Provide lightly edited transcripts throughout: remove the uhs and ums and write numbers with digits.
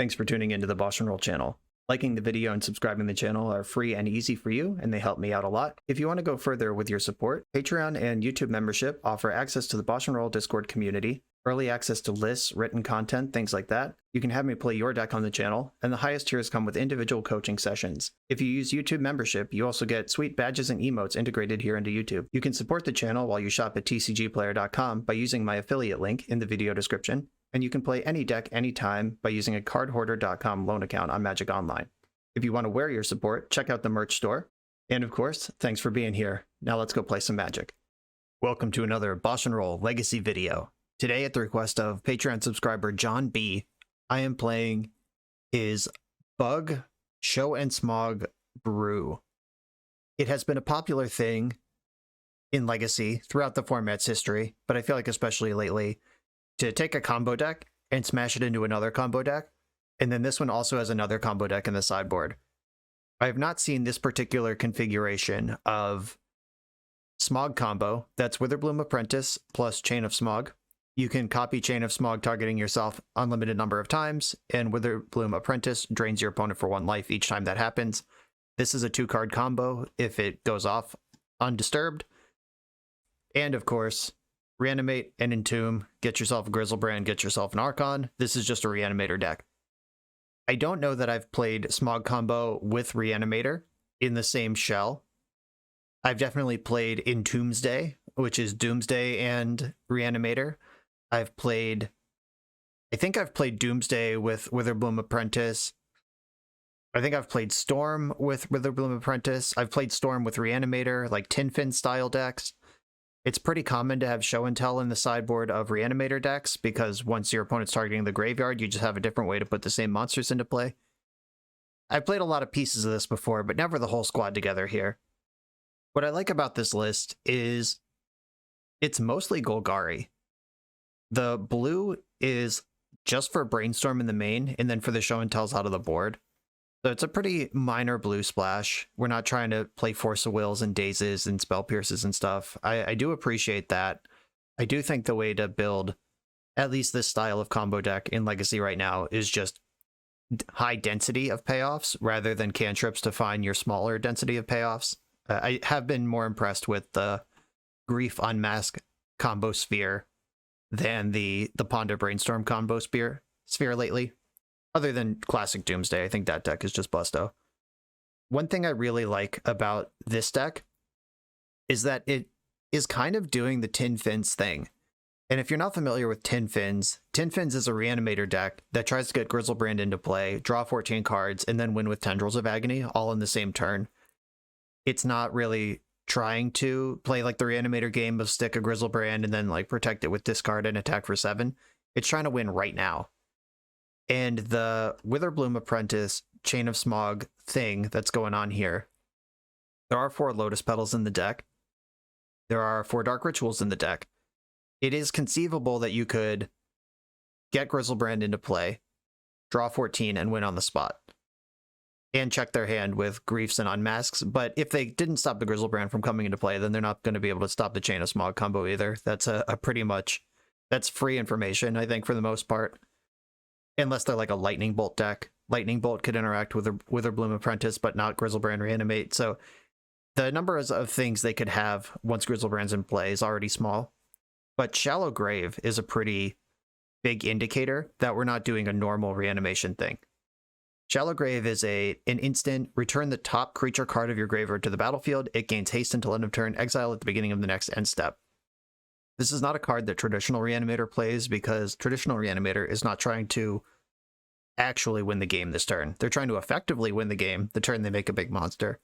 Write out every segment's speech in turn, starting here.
Thanks for tuning into the BoshNRoll channel. Liking the video and subscribing to the channel are free and easy for you, and they help me out a lot. If you want to go further with your support, Patreon and YouTube membership offer access to the BoshNRoll Discord community, early access to lists, written content, things like that. You can have me play your deck on the channel, and the highest tiers come with individual coaching sessions. If you use YouTube membership, you also get sweet badges and emotes integrated here into YouTube. You can support the channel while you shop at tcgplayer.com by using my affiliate link in the video description, and you can play any deck anytime by using a cardhoarder.com loan account on Magic Online. If you want to wear your support, check out the merch store. And of course, thanks for being here. Now let's go play some Magic. Welcome to another BoshNRoll Legacy video. Today, at the request of Patreon subscriber John B, I am playing his Bug Show and Smog Brew. It has been a popular thing in Legacy throughout the format's history, but I feel like especially lately, to take a combo deck and smash it into another combo deck, and then this one also has another combo deck in the sideboard. I have not seen this particular configuration of Smog combo. That's Witherbloom Apprentice plus Chain of Smog. You can copy Chain of Smog targeting yourself unlimited number of times, and Witherbloom Apprentice drains your opponent for 1 life each time that happens. This is a 2-card combo if it goes off undisturbed. And of course, Reanimate and Entomb, get yourself a Griselbrand, get yourself an Archon. This is just a Reanimator deck. I don't know that I've played Smog combo with Reanimator in the same shell. I've definitely played Entombsday, which is Doomsday and Reanimator. I think I've played Doomsday with Witherbloom Apprentice. I think I've played Storm with Witherbloom Apprentice. I've played Storm with Reanimator, like Tinfin style decks. It's pretty common to have show and tell in the sideboard of Reanimator decks, because once your opponent's targeting the graveyard, you just have a different way to put the same monsters into play. I've played a lot of pieces of this before, but never the whole squad together here. What I like about this list is it's mostly Golgari. The blue is just for Brainstorm in the main, and then for the show and tells out of the board. So it's a pretty minor blue splash. We're not trying to play Force of Wills and Dazes and Spell Pierces and stuff. I do appreciate that. I do think the way to build at least this style of combo deck in Legacy right now is just high density of payoffs rather than cantrips to find your smaller density of payoffs. I have been more impressed with the Grief Unmask combo sphere than the Ponder Brainstorm combo sphere lately. Other than classic Doomsday, I think that deck is just busto. One thing I really like about this deck is that it is kind of doing the Tin Fins thing. And if you're not familiar with Tin Fins is a Reanimator deck that tries to get Griselbrand into play, draw 14 cards, and then win with Tendrils of Agony, all in the same turn. It's not really trying to play like the Reanimator game of stick a Griselbrand and then like protect it with discard and attack for 7. It's trying to win right now. And the Witherbloom Apprentice Chain of Smog thing that's going on here, there are 4 Lotus Petals in the deck. There are 4 Dark Rituals in the deck. It is conceivable that you could get Griselbrand into play, draw 14, and win on the spot. And check their hand with Griefs and Unmasks. But if they didn't stop the Griselbrand from coming into play, then they're not going to be able to stop the Chain of Smog combo either. That's a pretty much, that's free information, I think, for the most part. Unless they're like a Lightning Bolt deck. Lightning Bolt could interact with Witherbloom Apprentice, but not Griselbrand Reanimate. So the number of things they could have once Griselbrand's in play is already small. But Shallow Grave is a pretty big indicator that we're not doing a normal reanimation thing. Shallow Grave is an instant, return the top creature card of your graveyard to the battlefield. It gains haste until end of turn, exile at the beginning of the next end step. This is not a card that traditional Reanimator plays, because traditional Reanimator is not trying to actually win the game this turn. They're trying to effectively win the game the turn they make a big monster.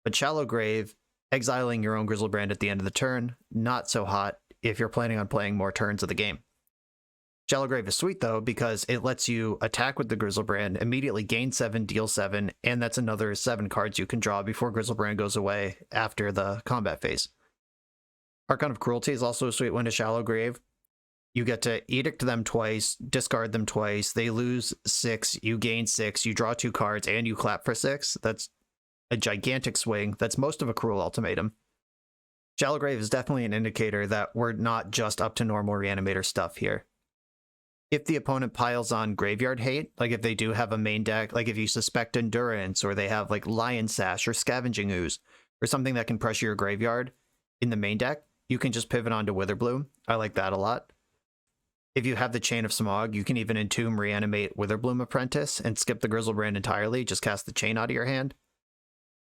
But Shallow Grave, exiling your own Griselbrand at the end of the turn, not so hot if you're planning on playing more turns of the game. Shallow Grave is sweet, though, because it lets you attack with the Griselbrand, immediately gain 7, deal 7, and that's another 7 cards you can draw before Griselbrand goes away after the combat phase. Archon of Cruelty is also a sweet one to Shallow Grave. You get to Edict them twice, discard them twice, they lose 6, you gain 6, you draw 2 cards, and you clap for 6. That's a gigantic swing. That's most of a Cruel Ultimatum. Shallow Grave is definitely an indicator that we're not just up to normal Reanimator stuff here. if the opponent piles on graveyard hate, like if they do have a main deck, like if you suspect endurance or they have like Lion Sash or Scavenging Ooze or something that can pressure your graveyard in the main deck, you can just pivot onto Witherbloom. I like that a lot. If you have the Chain of Smog, you can even Entomb, Reanimate, Witherbloom Apprentice and skip the Grizzlebrand entirely. Just cast the Chain out of your hand.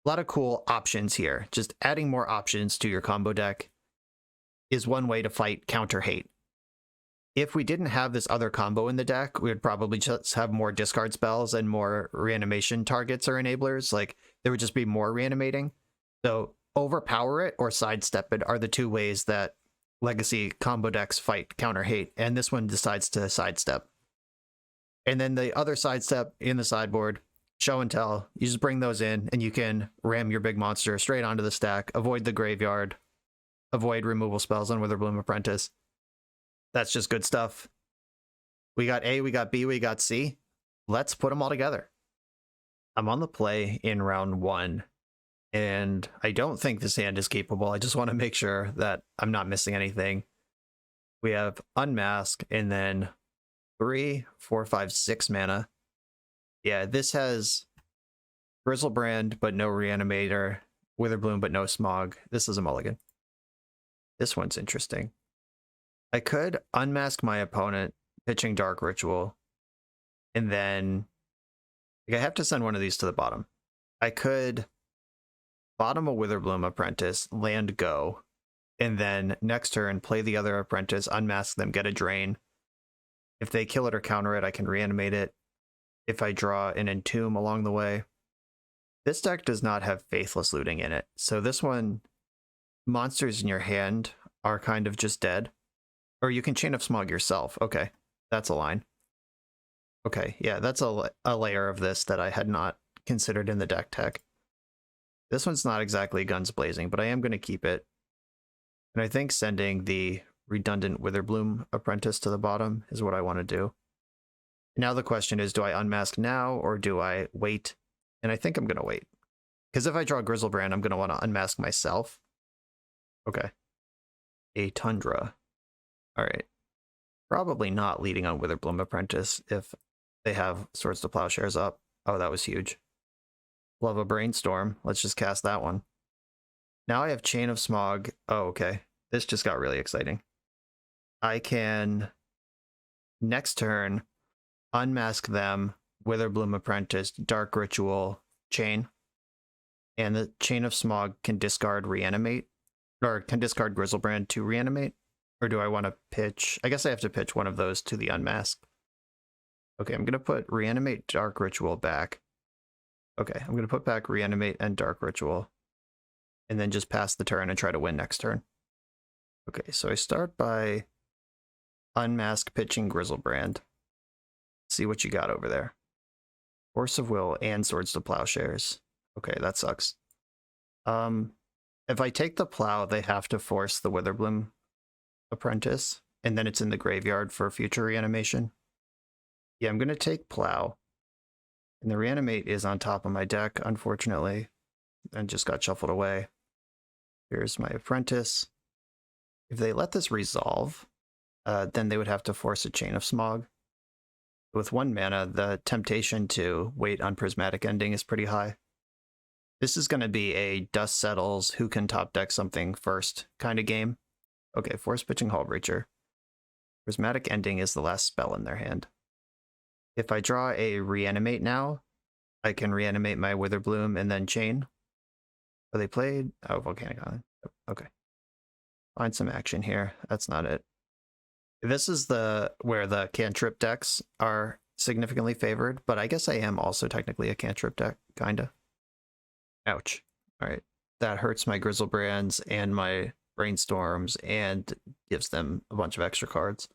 A lot of cool options here. Just adding more options to your combo deck is one way to fight counter hate. If we didn't have this other combo in the deck, we would probably just have more discard spells and more reanimation targets or enablers. Like, there would just be more reanimating. So overpower it or sidestep it are the two ways that Legacy combo decks fight counter hate, and this one decides to sidestep. And then the other sidestep in the sideboard, show and tell, you just bring those in and you can ram your big monster straight onto the stack, avoid the graveyard, avoid removal spells on Witherbloom Apprentice. That's just good stuff. We got A, we got B, we got C. Let's put them all together. I'm on the play in round 1. And I don't think this hand is capable. I just want to make sure that I'm not missing anything. We have Unmask and then 3, 4, 5, 6 mana. Yeah, this has Grizzlebrand, but no Reanimator. Witherbloom, but no Smog. This is a mulligan. This one's interesting. I could unmask my opponent, pitching Dark Ritual, and then I have to send one of these to the bottom. I could bottom a Witherbloom Apprentice, land go, and then next turn play the other Apprentice, unmask them, get a drain. If they kill it or counter it, I can reanimate it. If I draw an Entomb along the way. This deck does not have Faithless Looting in it, so this one, monsters in your hand are kind of just dead. Or you can Chain of Smog yourself. Okay, that's a line. Okay, yeah, that's a layer of this that I had not considered in the deck tech. This one's not exactly guns blazing, but I am going to keep it. And I think sending the redundant Witherbloom Apprentice to the bottom is what I want to do. Now the question is, do I unmask now or do I wait? And I think I'm going to wait. Because if I draw Grizzlebrand, I'm going to want to unmask myself. Okay. A Tundra. All right. Probably not leading on Witherbloom Apprentice if they have Swords to Plowshares up. Oh, that was huge. Love a Brainstorm. Let's just cast that one. Now I have Chain of Smog. Oh, okay. This just got really exciting. I can, next turn, unmask them, Witherbloom Apprentice, Dark Ritual, Chain. And the Chain of Smog can discard Reanimate, or can discard Grizzlebrand to reanimate. Or do I want to pitch? I guess I have to pitch one of those to the unmask. Okay, I'm going to put Reanimate, Dark Ritual back. Okay, I'm going to put back Reanimate and Dark Ritual. And then just pass the turn and try to win next turn. Okay, so I start by unmask pitching Grizzlebrand. See what you got over there. Force of Will and Swords to Plowshares. Okay, that sucks. If I take the Plow, they have to force the Witherbloom Apprentice, and then it's in the graveyard for future reanimation. Yeah, I'm going to take Plow. And the Reanimate is on top of my deck, unfortunately, and just got shuffled away. Here's my Apprentice. If they let this resolve, then they would have to force a Chain of Smog. With 1 mana, the temptation to wait on Prismatic Ending is pretty high. This is going to be a Dust Settles, who can top deck something first kind of game. Okay, Force Pitching Hullbreacher. Prismatic Ending is the last spell in their hand. If I draw a Reanimate now, I can reanimate my Witherbloom and then Chain. Oh, they played... Oh, Volcanic Island. Okay. Find some action here. That's not it. This is where the cantrip decks are significantly favored, but I guess I am also technically a cantrip deck, kinda. Ouch. Alright. That hurts my Grizzlebrands and my Brainstorms and gives them a bunch of extra cards.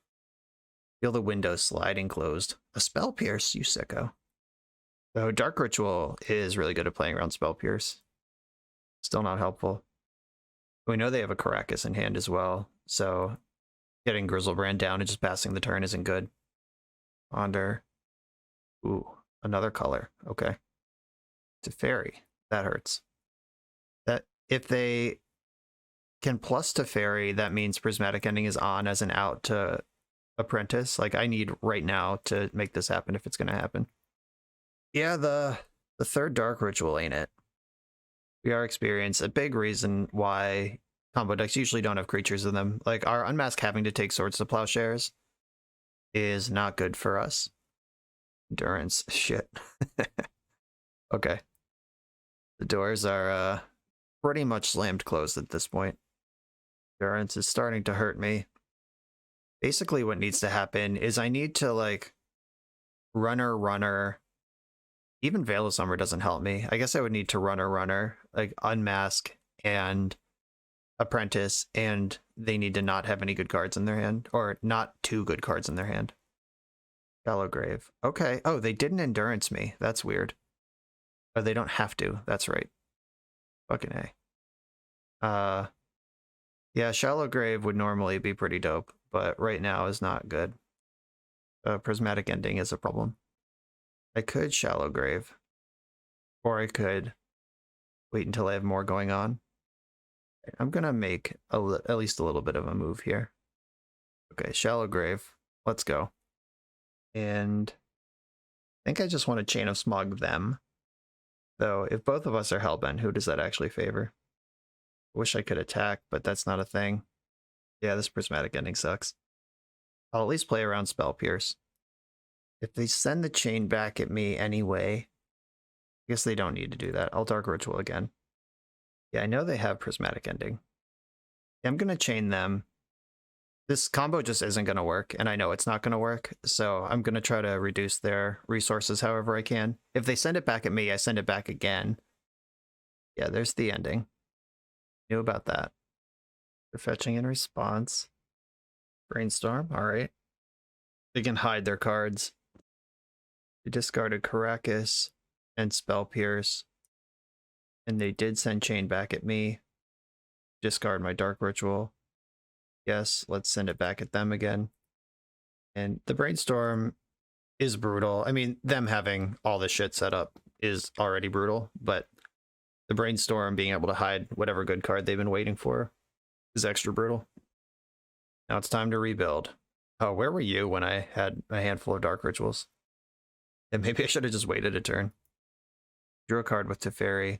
Feel the window sliding closed. A Spell Pierce, you sicko. So Dark Ritual is really good at playing around Spell Pierce. Still not helpful. We know they have a Caracas in hand as well, so getting Grizzlebrand down and just passing the turn isn't good. Ponder. Ooh, another color. Okay. Teferi. That hurts. That if they can plus Teferi, that means Prismatic Ending is on as an out to Apprentice. Like, I need right now to make this happen if it's going to happen. Yeah, the third Dark Ritual ain't it. We are experienced. A big reason why combo decks usually don't have creatures in them. Like, our Unmask having to take Swords to Plowshares is not good for us. Endurance. Shit. Okay. The doors are pretty much slammed closed at this point. Endurance is starting to hurt me. Basically, what needs to happen is I need to, like, runner. Even Veil of Summer doesn't help me. I guess I would need to runner, like, Unmask and Apprentice, and they need to not have any good cards in their hand, or not too good cards in their hand. Shallow Grave. Okay. Oh, they didn't Endurance me. That's weird. Oh, they don't have to. That's right. Fucking A. Yeah, Shallow Grave would normally be pretty dope, but right now is not good. Prismatic Ending is a problem. I could Shallow Grave, or I could wait until I have more going on. I'm gonna make at least a little bit of a move here. Okay, Shallow Grave. Let's go. And I think I just want to Chain of Smog them. Though, if both of us are Hellbent, who does that actually favor? I wish I could attack, but that's not a thing. Yeah, this Prismatic Ending sucks. I'll at least play around Spell Pierce. If they send the chain back at me anyway, I guess they don't need to do that. I'll Dark Ritual again. Yeah, I know they have Prismatic Ending. Yeah, I'm going to chain them. This combo just isn't going to work, and I know it's not going to work, so I'm going to try to reduce their resources however I can. If they send it back at me, I send it back again. Yeah, there's the ending. Knew about that. They're fetching in response. Brainstorm, alright. They can hide their cards. They discarded Caracas and Spell Pierce. And they did send Chain back at me. Discard my Dark Ritual. Yes, let's send it back at them again. And the Brainstorm is brutal. I mean, them having all this shit set up is already brutal, but the Brainstorm being able to hide whatever good card they've been waiting for is extra brutal. Now it's time to rebuild. Oh, where were you when I had a handful of Dark Rituals? And maybe I should have just waited a turn. Drew a card with Teferi.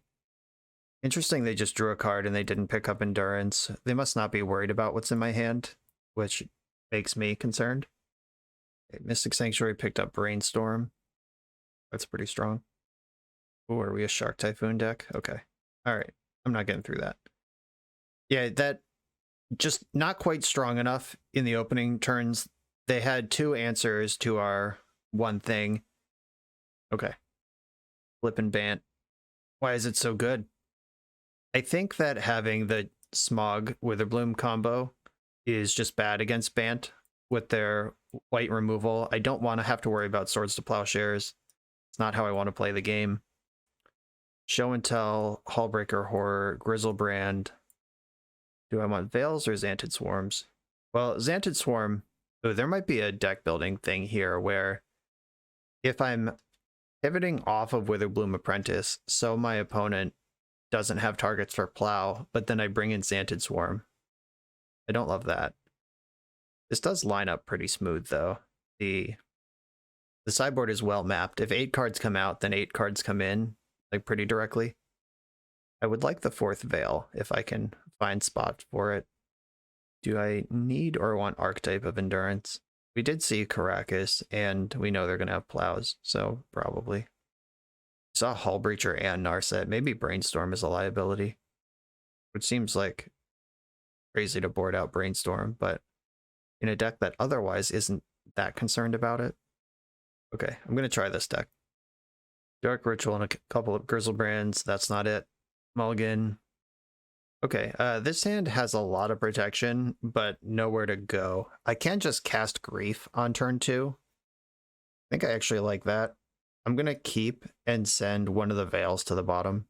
Interesting, they just drew a card and they didn't pick up Endurance. They must not be worried about what's in my hand, which makes me concerned. Okay, Mystic Sanctuary picked up Brainstorm. That's pretty strong. Oh, are we a Shark Typhoon deck? Okay. Alright, I'm not getting through that. Yeah, that just not quite strong enough in the opening turns. They had two answers to our one thing. Okay. Flip and Bant. Why is it so good? I think that having the Smog Witherbloom combo is just bad against Bant with their white removal. I don't want to have to worry about Swords to Plowshares. It's not how I want to play the game. Show and Tell, Hallbreaker Horror, Grizzlebrand. Do I want Veils or Xantid Swarms? Well, Xantid Swarm, oh, there might be a deck building thing here where if I'm pivoting off of Witherbloom Apprentice, so my opponent doesn't have targets for Plow, but then I bring in Xantid Swarm. I don't love that. This does line up pretty smooth, though. The sideboard is well mapped. If 8 cards come out, then 8 cards come in, like, pretty directly. I would like the 4th Veil, if I can find spot for it. Do I need or want Archetype of Endurance? We did see Caracas, and we know they're going to have Plows, so probably. Saw Hullbreacher and Narset. Maybe Brainstorm is a liability. Which seems like crazy to board out Brainstorm, but in a deck that otherwise isn't that concerned about it. Okay, I'm going to try this deck. Dark Ritual and a couple of Grizzlebrands. That's not it. Mulligan. Okay, this hand has a lot of protection, but nowhere to go. I can just cast Grief on turn 2. I think I actually like that. I'm going to keep and send one of the Veils to the bottom.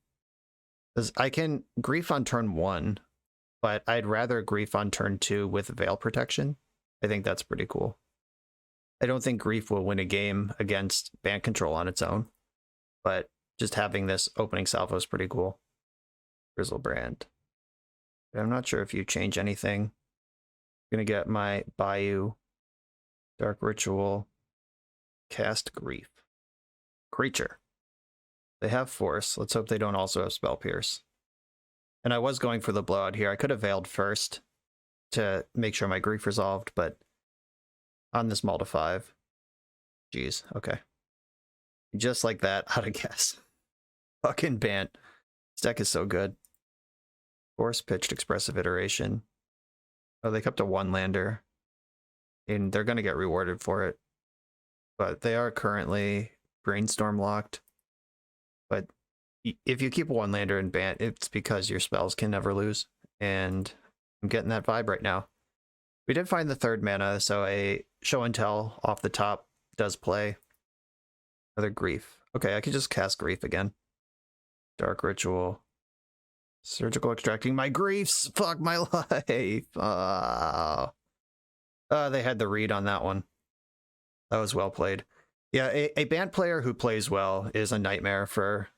Because I can Grief on turn 1, but I'd rather Grief on turn 2 with Veil protection. I think that's pretty cool. I don't think Grief will win a game against Bant Control on its own, but just having this opening salvo is pretty cool. Grizzlebrand. I'm not sure if you change anything. I'm going to get my Bayou. Dark Ritual, cast Grief. Creature. They have Force. Let's hope they don't also have Spell Pierce. And I was going for the blowout here. I could have Veiled first to make sure my Grief resolved, but on this Mull to 5. Jeez, okay. Just like that, out of guess. Fucking Bant. This deck is so good. Force Pitched Expressive Iteration. Oh, they kept a 1-lander. And they're going to get rewarded for it. But they are currently Brainstorm locked. But if you keep a 1-lander in Bant, it's because your spells can never lose. And I'm getting that vibe right now. We did find the 3rd mana, so a Show and Tell off the top does play. Another Grief. Okay, I could just cast Grief again. Dark Ritual. Surgical Extracting my Griefs! Fuck my life! They had the read on that one. That was well played. Yeah, a Bant player who plays well is a nightmare for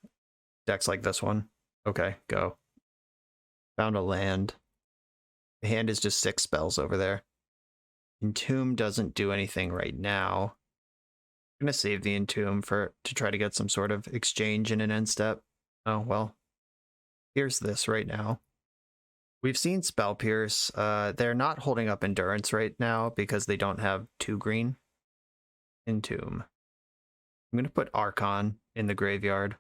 decks like this one. Okay, go. Found a land. The hand is just 6 spells over there. Entomb doesn't do anything right now. I'm going to save the Entomb to try to get some sort of exchange in an end step. Oh, well. Here's this right now. We've seen Spell Pierce. They're not holding up Endurance right now because they don't have 2 green. Entomb. I'm going to put Archon in the graveyard.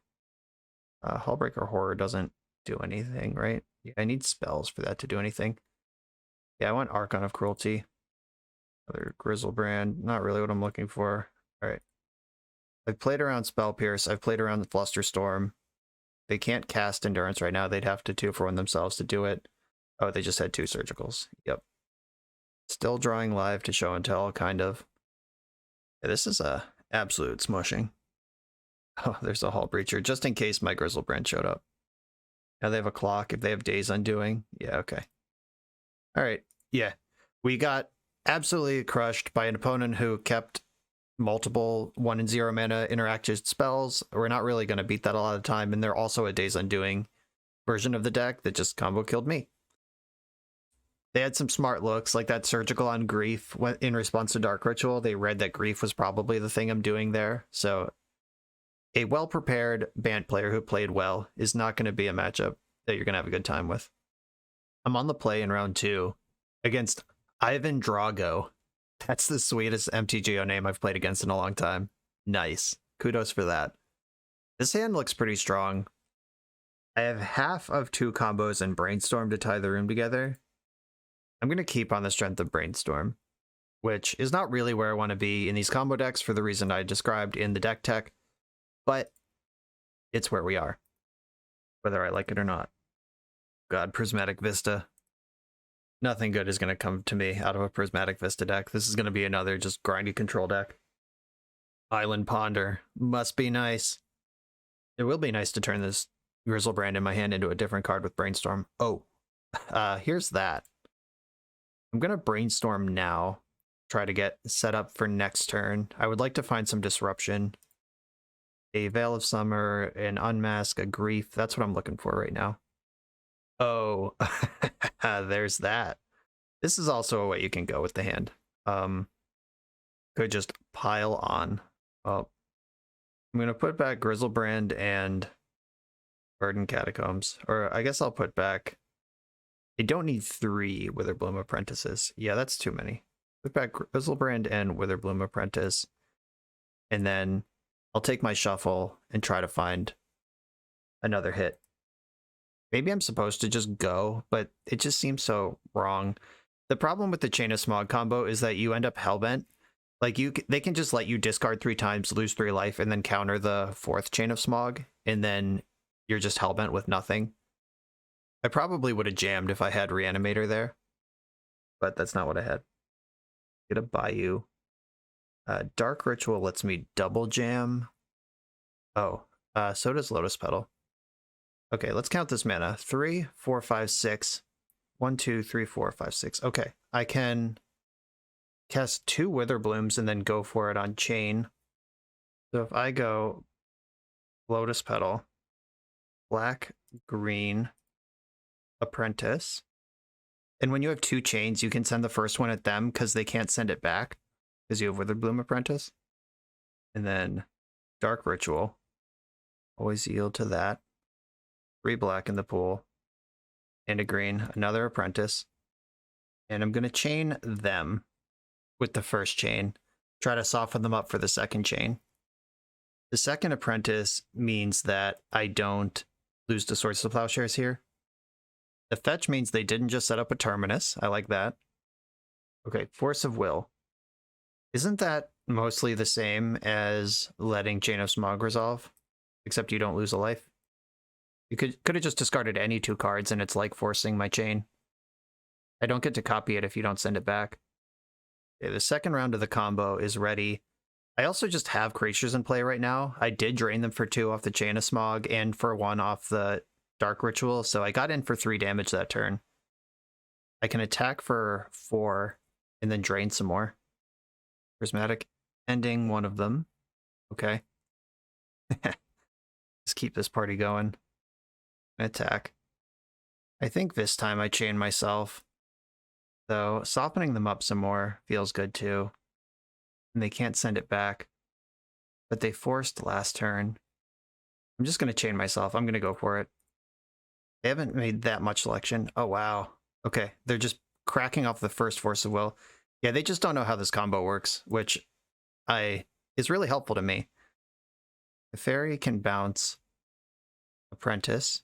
Hullbreaker Horror doesn't do anything, right? Yeah, I need spells for that to do anything. Yeah, I want Archon of Cruelty. Another Grizzlebrand. Not really what I'm looking for. All right. I've played around Spell Pierce. I've played around the Flusterstorm. They can't cast Endurance right now. They'd have to 2-for-1 themselves to do it. Oh, they just had 2 Surgicals. Yep. Still drawing live to Show and Tell, kind of. Yeah, this is a absolute smushing. Oh, there's a Hull Breacher, just in case my Grizzlebrand showed up. Now they have a Clock. If they have Days Undoing, yeah, okay. All right, yeah. We got absolutely crushed by an opponent who kept multiple 1 and 0 mana interactive spells. We're not really going to beat that a lot of time, and they're also a Days Undoing version of the deck that just combo killed me. They had some smart looks, like that Surgical on Grief. In response to Dark Ritual, they read that Grief was probably the thing I'm doing there. So a well-prepared Bant player who played well is not going to be a matchup that you're going to have a good time with. I'm on the play in round 2 against Ivan Drago. That's the sweetest MTGO name I've played against in a long time. Nice. Kudos for that. This hand looks pretty strong. I have half of 2 combos and Brainstorm to tie the room together. I'm going to keep on the strength of Brainstorm, which is not really where I want to be in these combo decks for the reason I described in the deck tech, but it's where we are, whether I like it or not. God, Prismatic Vista. Nothing good is going to come to me out of a Prismatic Vista deck. This is going to be another just grindy control deck. Island Ponder. Must be nice. It will be nice to turn this Grizzlebrand in my hand into a different card with Brainstorm. Oh, here's that. I'm going to Brainstorm now. Try to get set up for next turn. I would like to find some disruption. A Veil of Summer, an Unmask, a Grief. That's what I'm looking for right now. Oh, there's that. This is also a way you can go with the hand. Could just pile on. Oh, I'm going to put back Grizzlebrand and Burden Catacombs. Or I guess I'll put back... I don't need 3 Witherbloom Apprentices. Yeah, that's too many. Put back Grizzlebrand and Witherbloom Apprentice. And then I'll take my shuffle and try to find another hit. Maybe I'm supposed to just go, but it just seems so wrong. The problem with the Chain of Smog combo is that you end up Hellbent. Like, they can just let you discard 3 times, lose 3 life, and then counter the 4th Chain of Smog, and then you're just Hellbent with nothing. I probably would have jammed if I had Reanimator there, but that's not what I had. Get a Bayou. Dark Ritual lets me double jam. Oh, so does Lotus Petal. Okay, let's count this mana. 3, 4, 5, 6. 1, 2, 3, 4, 5, 6. Okay, I can cast 2 Witherblooms and then go for it on Chain. So if I go Lotus Petal, black, green, Apprentice, and when you have 2 chains, you can send the first one at them because they can't send it back. because you have Withered Bloom Apprentice. And then Dark Ritual. Always yield to that. 3 black in the pool. And a green, another Apprentice. And I'm going to chain them with the first chain. Try to soften them up for the second chain. The second Apprentice means that I don't lose to Swords to Plowshares here. The fetch means they didn't just set up a Terminus. I like that. Okay, Force of Will. Isn't that mostly the same as letting Chain of SMOG resolve? Except you don't lose a life. You could have just discarded any 2 cards and it's like forcing my chain. I don't get to copy it if you don't send it back. Okay, the second round of the combo is ready. I also just have creatures in play right now. I did drain them for 2 off the Chain of SMOG and for 1 off the Dark Ritual, so I got in for 3 damage that turn. I can attack for 4 and then drain some more. Prismatic ending one of them. Okay. Let's keep this party going. Attack. I think this time I chain myself. Though softening them up some more feels good too. And they can't send it back. But they forced last turn. I'm just going to chain myself. I'm going to go for it. They haven't made that much selection. Oh, wow. Okay, they're just cracking off the first Force of Will. Yeah, they just don't know how this combo works, which is really helpful to me. The fairy can bounce Apprentice.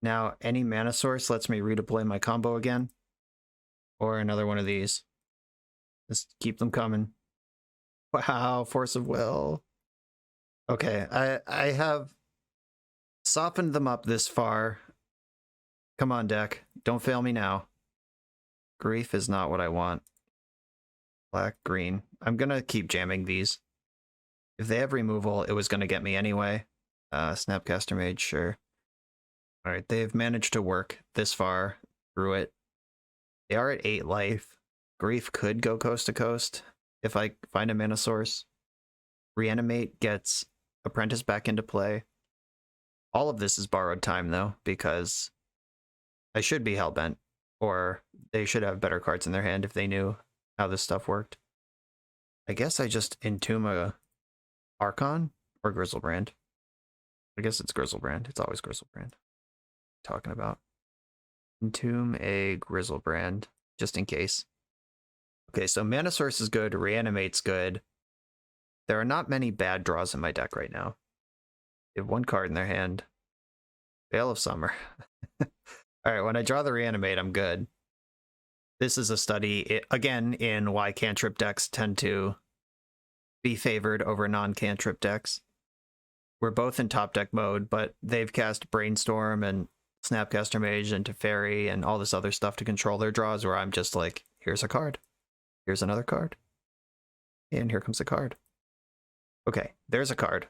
Now, any mana source lets me redeploy my combo again. Or another one of these. Just keep them coming. Wow, Force of Will. Okay, I have softened them up this far. Come on, deck. Don't fail me now. Grief is not what I want. Black, green. I'm going to keep jamming these. If they have removal, it was going to get me anyway. Snapcaster Mage, sure. Alright, they've managed to work this far through it. They are at 8 life. Grief could go coast to coast if I find a mana source. Reanimate gets Apprentice back into play. All of this is borrowed time, though, because I should be hellbent, or they should have better cards in their hand if they knew how this stuff worked. I guess I just entomb a Archon or Grizzlebrand. I guess it's Grizzlebrand. It's always Grizzlebrand. Talking about. Entomb a Grizzlebrand, just in case. Okay, so Mana Source is good, Reanimate's good. There are not many bad draws in my deck right now. They have 1 card in their hand. Veil of Summer. Alright, when I draw the Reanimate, I'm good. This is a study, again, in why cantrip decks tend to be favored over non-cantrip decks. We're both in top deck mode, but they've cast Brainstorm and Snapcaster Mage and Teferi and all this other stuff to control their draws, where I'm just like, here's a card. Here's another card. And here comes a card. Okay, there's a card.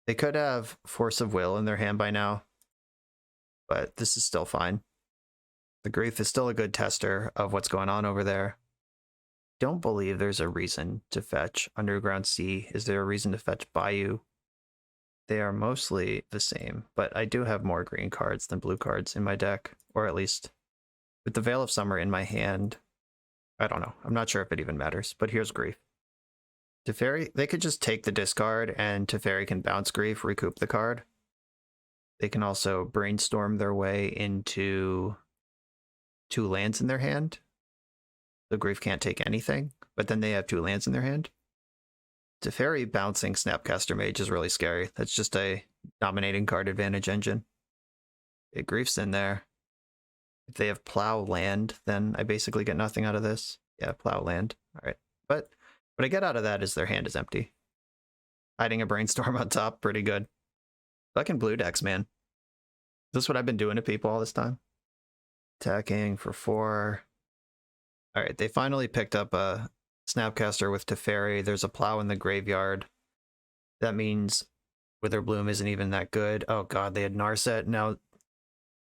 They could have Force of Will in their hand by now, but this is still fine. The Grief is still a good tester of what's going on over there. Don't believe there's a reason to fetch Underground Sea. Is there a reason to fetch Bayou? They are mostly the same, but I do have more green cards than blue cards in my deck, or at least with the Veil of Summer in my hand. I don't know. I'm not sure if it even matters, but here's Grief. Teferi, they could just take the discard and Teferi can bounce Grief, recoup the card. They can also Brainstorm their way into 2 lands in their hand. The Grief can't take anything, but then they have 2 lands in their hand. Teferi bouncing Snapcaster Mage is really scary. That's just a dominating card advantage engine. It Grief's in there. If they have Plow land, then I basically get nothing out of this. Yeah, Plow land. All right. But what I get out of that is their hand is empty. Hiding a Brainstorm on top, pretty good. Fucking blue decks, man. Is this what I've been doing to people all this time? Attacking for 4. All right, they finally picked up a Snapcaster with Teferi. There's a Plow in the graveyard. That means Witherbloom isn't even that good. Oh god, they had Narset. Now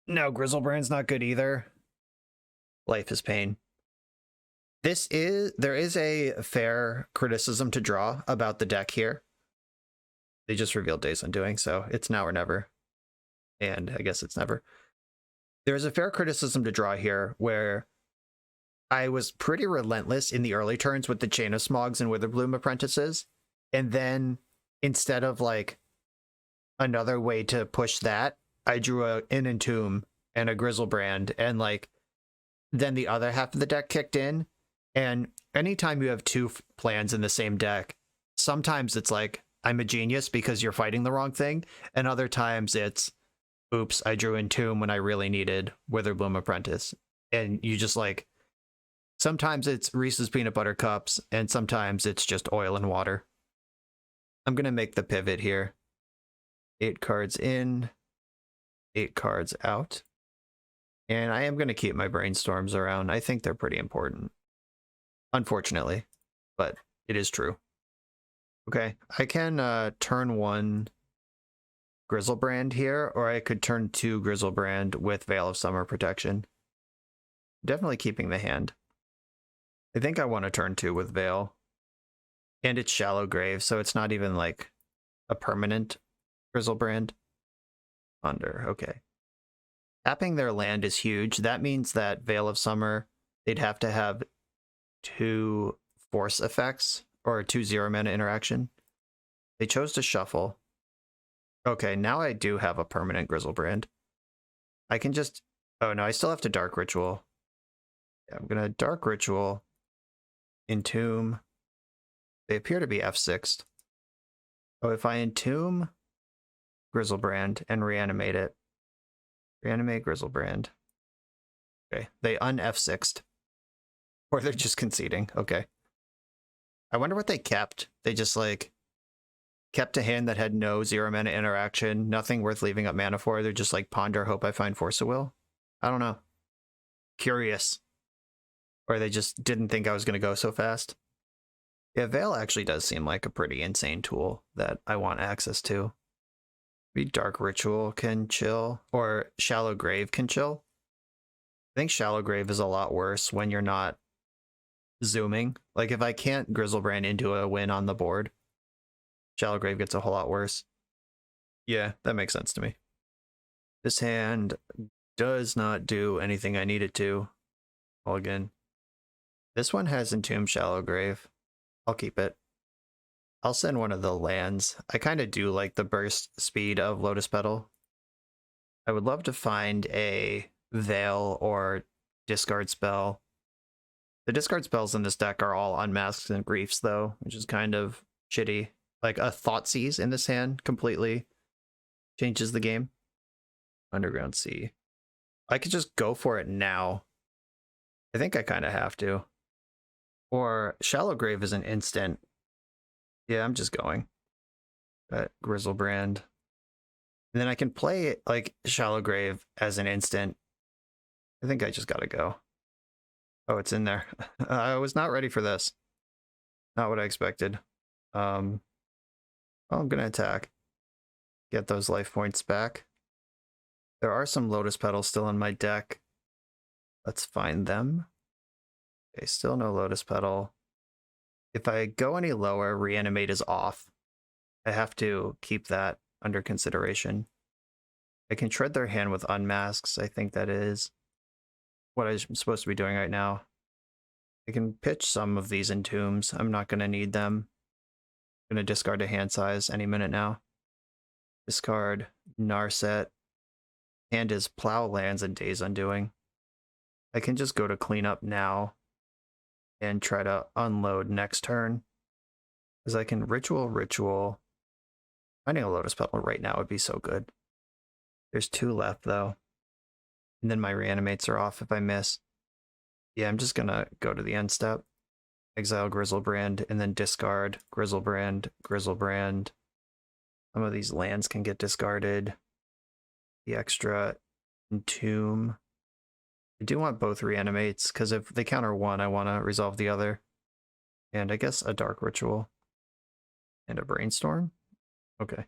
Grizzlebrand's not good either. Life is pain. There is a fair criticism to draw about the deck here. They just revealed Days Undoing, so it's now or never. And I guess it's never. There's a fair criticism to draw here where I was pretty relentless in the early turns with the Chain of Smogs and Witherbloom Apprentices. And then instead of like another way to push that, I drew a In Entomb and a Grizzlebrand, and like then the other half of the deck kicked in. And anytime you have two plans in the same deck, sometimes it's like I'm a genius because you're fighting the wrong thing, and other times it's oops, I drew Entomb when I really needed Witherbloom Apprentice. And you just like sometimes it's Reese's Peanut Butter Cups, and sometimes it's just oil and water. I'm going to make the pivot here. 8 cards in, 8 cards out. And I am going to keep my brainstorms around. I think they're pretty important. Unfortunately, but it is true. Okay, I can turn 1 Grizzlebrand here, or I could turn 2 Grizzlebrand with Veil of Summer Protection. Definitely keeping the hand. I think I want to turn 2 with Veil. And it's Shallow Grave, so it's not even like a permanent Grizzlebrand. Under, okay. Tapping their land is huge. That means that Veil of Summer, they'd have to have 2 force effects or 2 0-mana interaction. They chose to shuffle. Okay, now I do have a permanent Grizzlebrand. I can just... Oh no, I still have to Dark Ritual. Yeah, I'm gonna Dark Ritual, Entomb. They appear to be F6'd. Oh, if I Entomb Grizzlebrand and reanimate it. Reanimate Grizzlebrand. Okay, they un-F6'd. Or they're just conceding. Okay. I wonder what they kept. They just like kept a hand that had no 0-mana interaction, nothing worth leaving up mana for. They're just like ponder, hope I find Force of Will. I don't know. Curious. Or they just didn't think I was going to go so fast. Yeah, Veil actually does seem like a pretty insane tool that I want access to. Maybe Dark Ritual can chill, or Shallow Grave can chill. I think Shallow Grave is a lot worse when you're not zooming. Like if I can't Grizzlebrand into a win on the board, Shallow Grave gets a whole lot worse. Yeah, that makes sense to me. This hand does not do anything I need it to. Mulligan. This one has Entomb Shallow Grave. I'll keep it. I'll send one of the lands. I kind of do like the burst speed of Lotus Petal. I would love to find a Veil or discard spell. The discard spells in this deck are all Unmasks and Griefs though, which is kind of shitty. Like a Thoughtseize in this hand completely changes the game. Underground Sea. I could just go for it now. I think I kind of have to. Or Shallow Grave is an instant. Yeah, I'm just going. But Grizzlebrand. And then I can play it like Shallow Grave as an instant. I think I just gotta go. Oh, it's in there. I was not ready for this. Not what I expected. Well, I'm gonna attack. Get those life points back. There are some Lotus Petals still in my deck. Let's find them. Okay, still no Lotus Petal. If I go any lower, Reanimate is off. I have to keep that under consideration. I can shred their hand with Unmasks. I think that is what I'm supposed to be doing right now. I can pitch some of these Entombs. I'm not going to need them. I'm going to discard a hand size any minute now. Discard Narset. Hand is Plow Lands and Days Undoing. I can just go to cleanup now and try to unload next turn. Because I can Ritual. Finding a Lotus Petal right now would be so good. There's 2 left though. And then my reanimates are off if I miss. Yeah, I'm just gonna go to the end step. Exile Grizzlebrand and then discard Grizzlebrand. Some of these lands can get discarded. The extra Entomb. I do want both reanimates, because if they counter one, I want to resolve the other. And I guess a Dark Ritual. And a Brainstorm? Okay.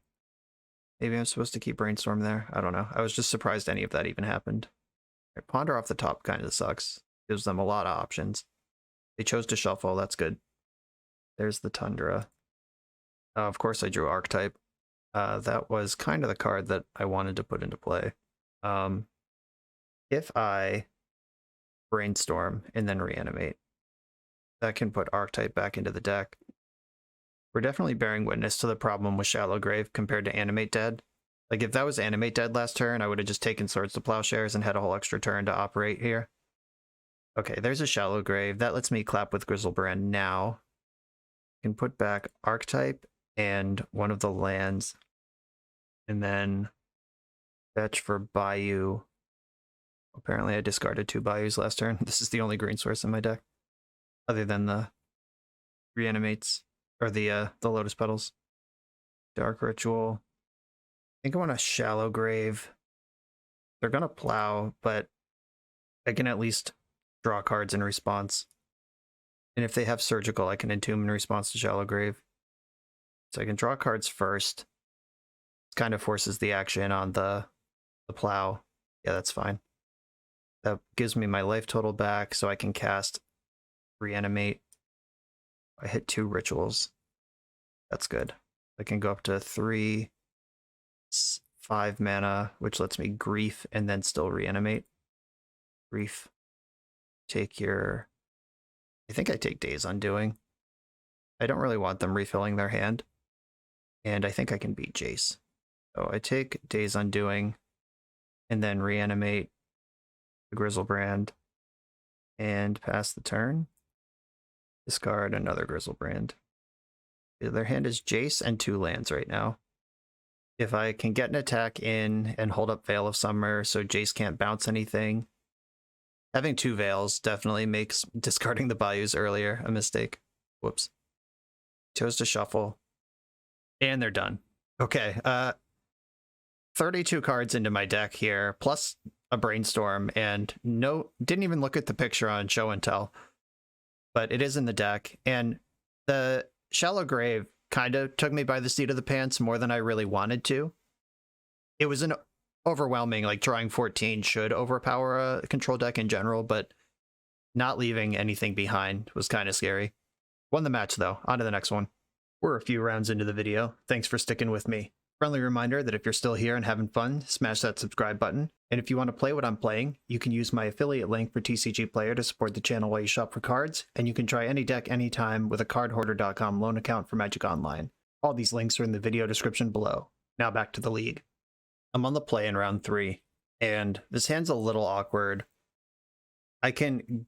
Maybe I'm supposed to keep Brainstorm there. I don't know. I was just surprised any of that even happened. Right, Ponder off the top kind of sucks. Gives them a lot of options. They chose to shuffle. That's good. There's the Tundra. Of course I drew Archetype. That was kind of the card that I wanted to put into play. If I Brainstorm, and then Reanimate. That can put Archetype back into the deck. We're definitely bearing witness to the problem with Shallow Grave compared to Animate Dead. Like, if that was Animate Dead last turn, I would have just taken Swords to Plowshares and had a whole extra turn to operate here. Okay, there's a Shallow Grave. That lets me clap with Grizzlebrand now. I can put back Archetype and one of the lands, and then fetch for Bayou. Apparently I discarded 2 Bayous last turn. This is the only green source in my deck, other than the Reanimates, or the Lotus Petals. Dark Ritual. I think I want a Shallow Grave. They're gonna plow, but I can at least draw cards in response. And if they have Surgical, I can Entomb in response to Shallow Grave. So I can draw cards first. Kind of forces the action on the plow. Yeah, that's fine. That gives me my life total back, so I can cast Reanimate. I hit 2 rituals. That's good. I can go up to 3, 5 mana, which lets me Grief and then still Reanimate. Grief. Take your... I think I take Days Undoing. I don't really want them refilling their hand. And I think I can beat Jace. So I take Days Undoing and then Reanimate the Grizzlebrand and pass the turn. Discard another Grizzlebrand. Their hand is Jace and 2 lands right now. If I can get an attack in and hold up Veil of Summer so Jace can't bounce anything, having 2 Veils definitely makes discarding the Bayous earlier a mistake. Whoops. Chose to shuffle. And they're done. Okay, 32 cards into my deck here, plus a Brainstorm, and didn't even look at the picture on Show and Tell, but it is in the deck. And the Shallow Grave kind of took me by the seat of the pants more than I really wanted to. It was an overwhelming, like, drawing 14 should overpower a control deck in general, but not leaving anything behind was kind of scary. Won the match, though. On to the next one. We're a few rounds into the video. Thanks for sticking with me. Friendly reminder that if you're still here and having fun, smash that subscribe button. And if you want to play what I'm playing, you can use my affiliate link for TCG Player to support the channel while you shop for cards, and you can try any deck anytime with a cardhoarder.com loan account for Magic Online. All these links are in the video description below. Now back to the league. I'm on the play in round 3, and this hand's a little awkward. I can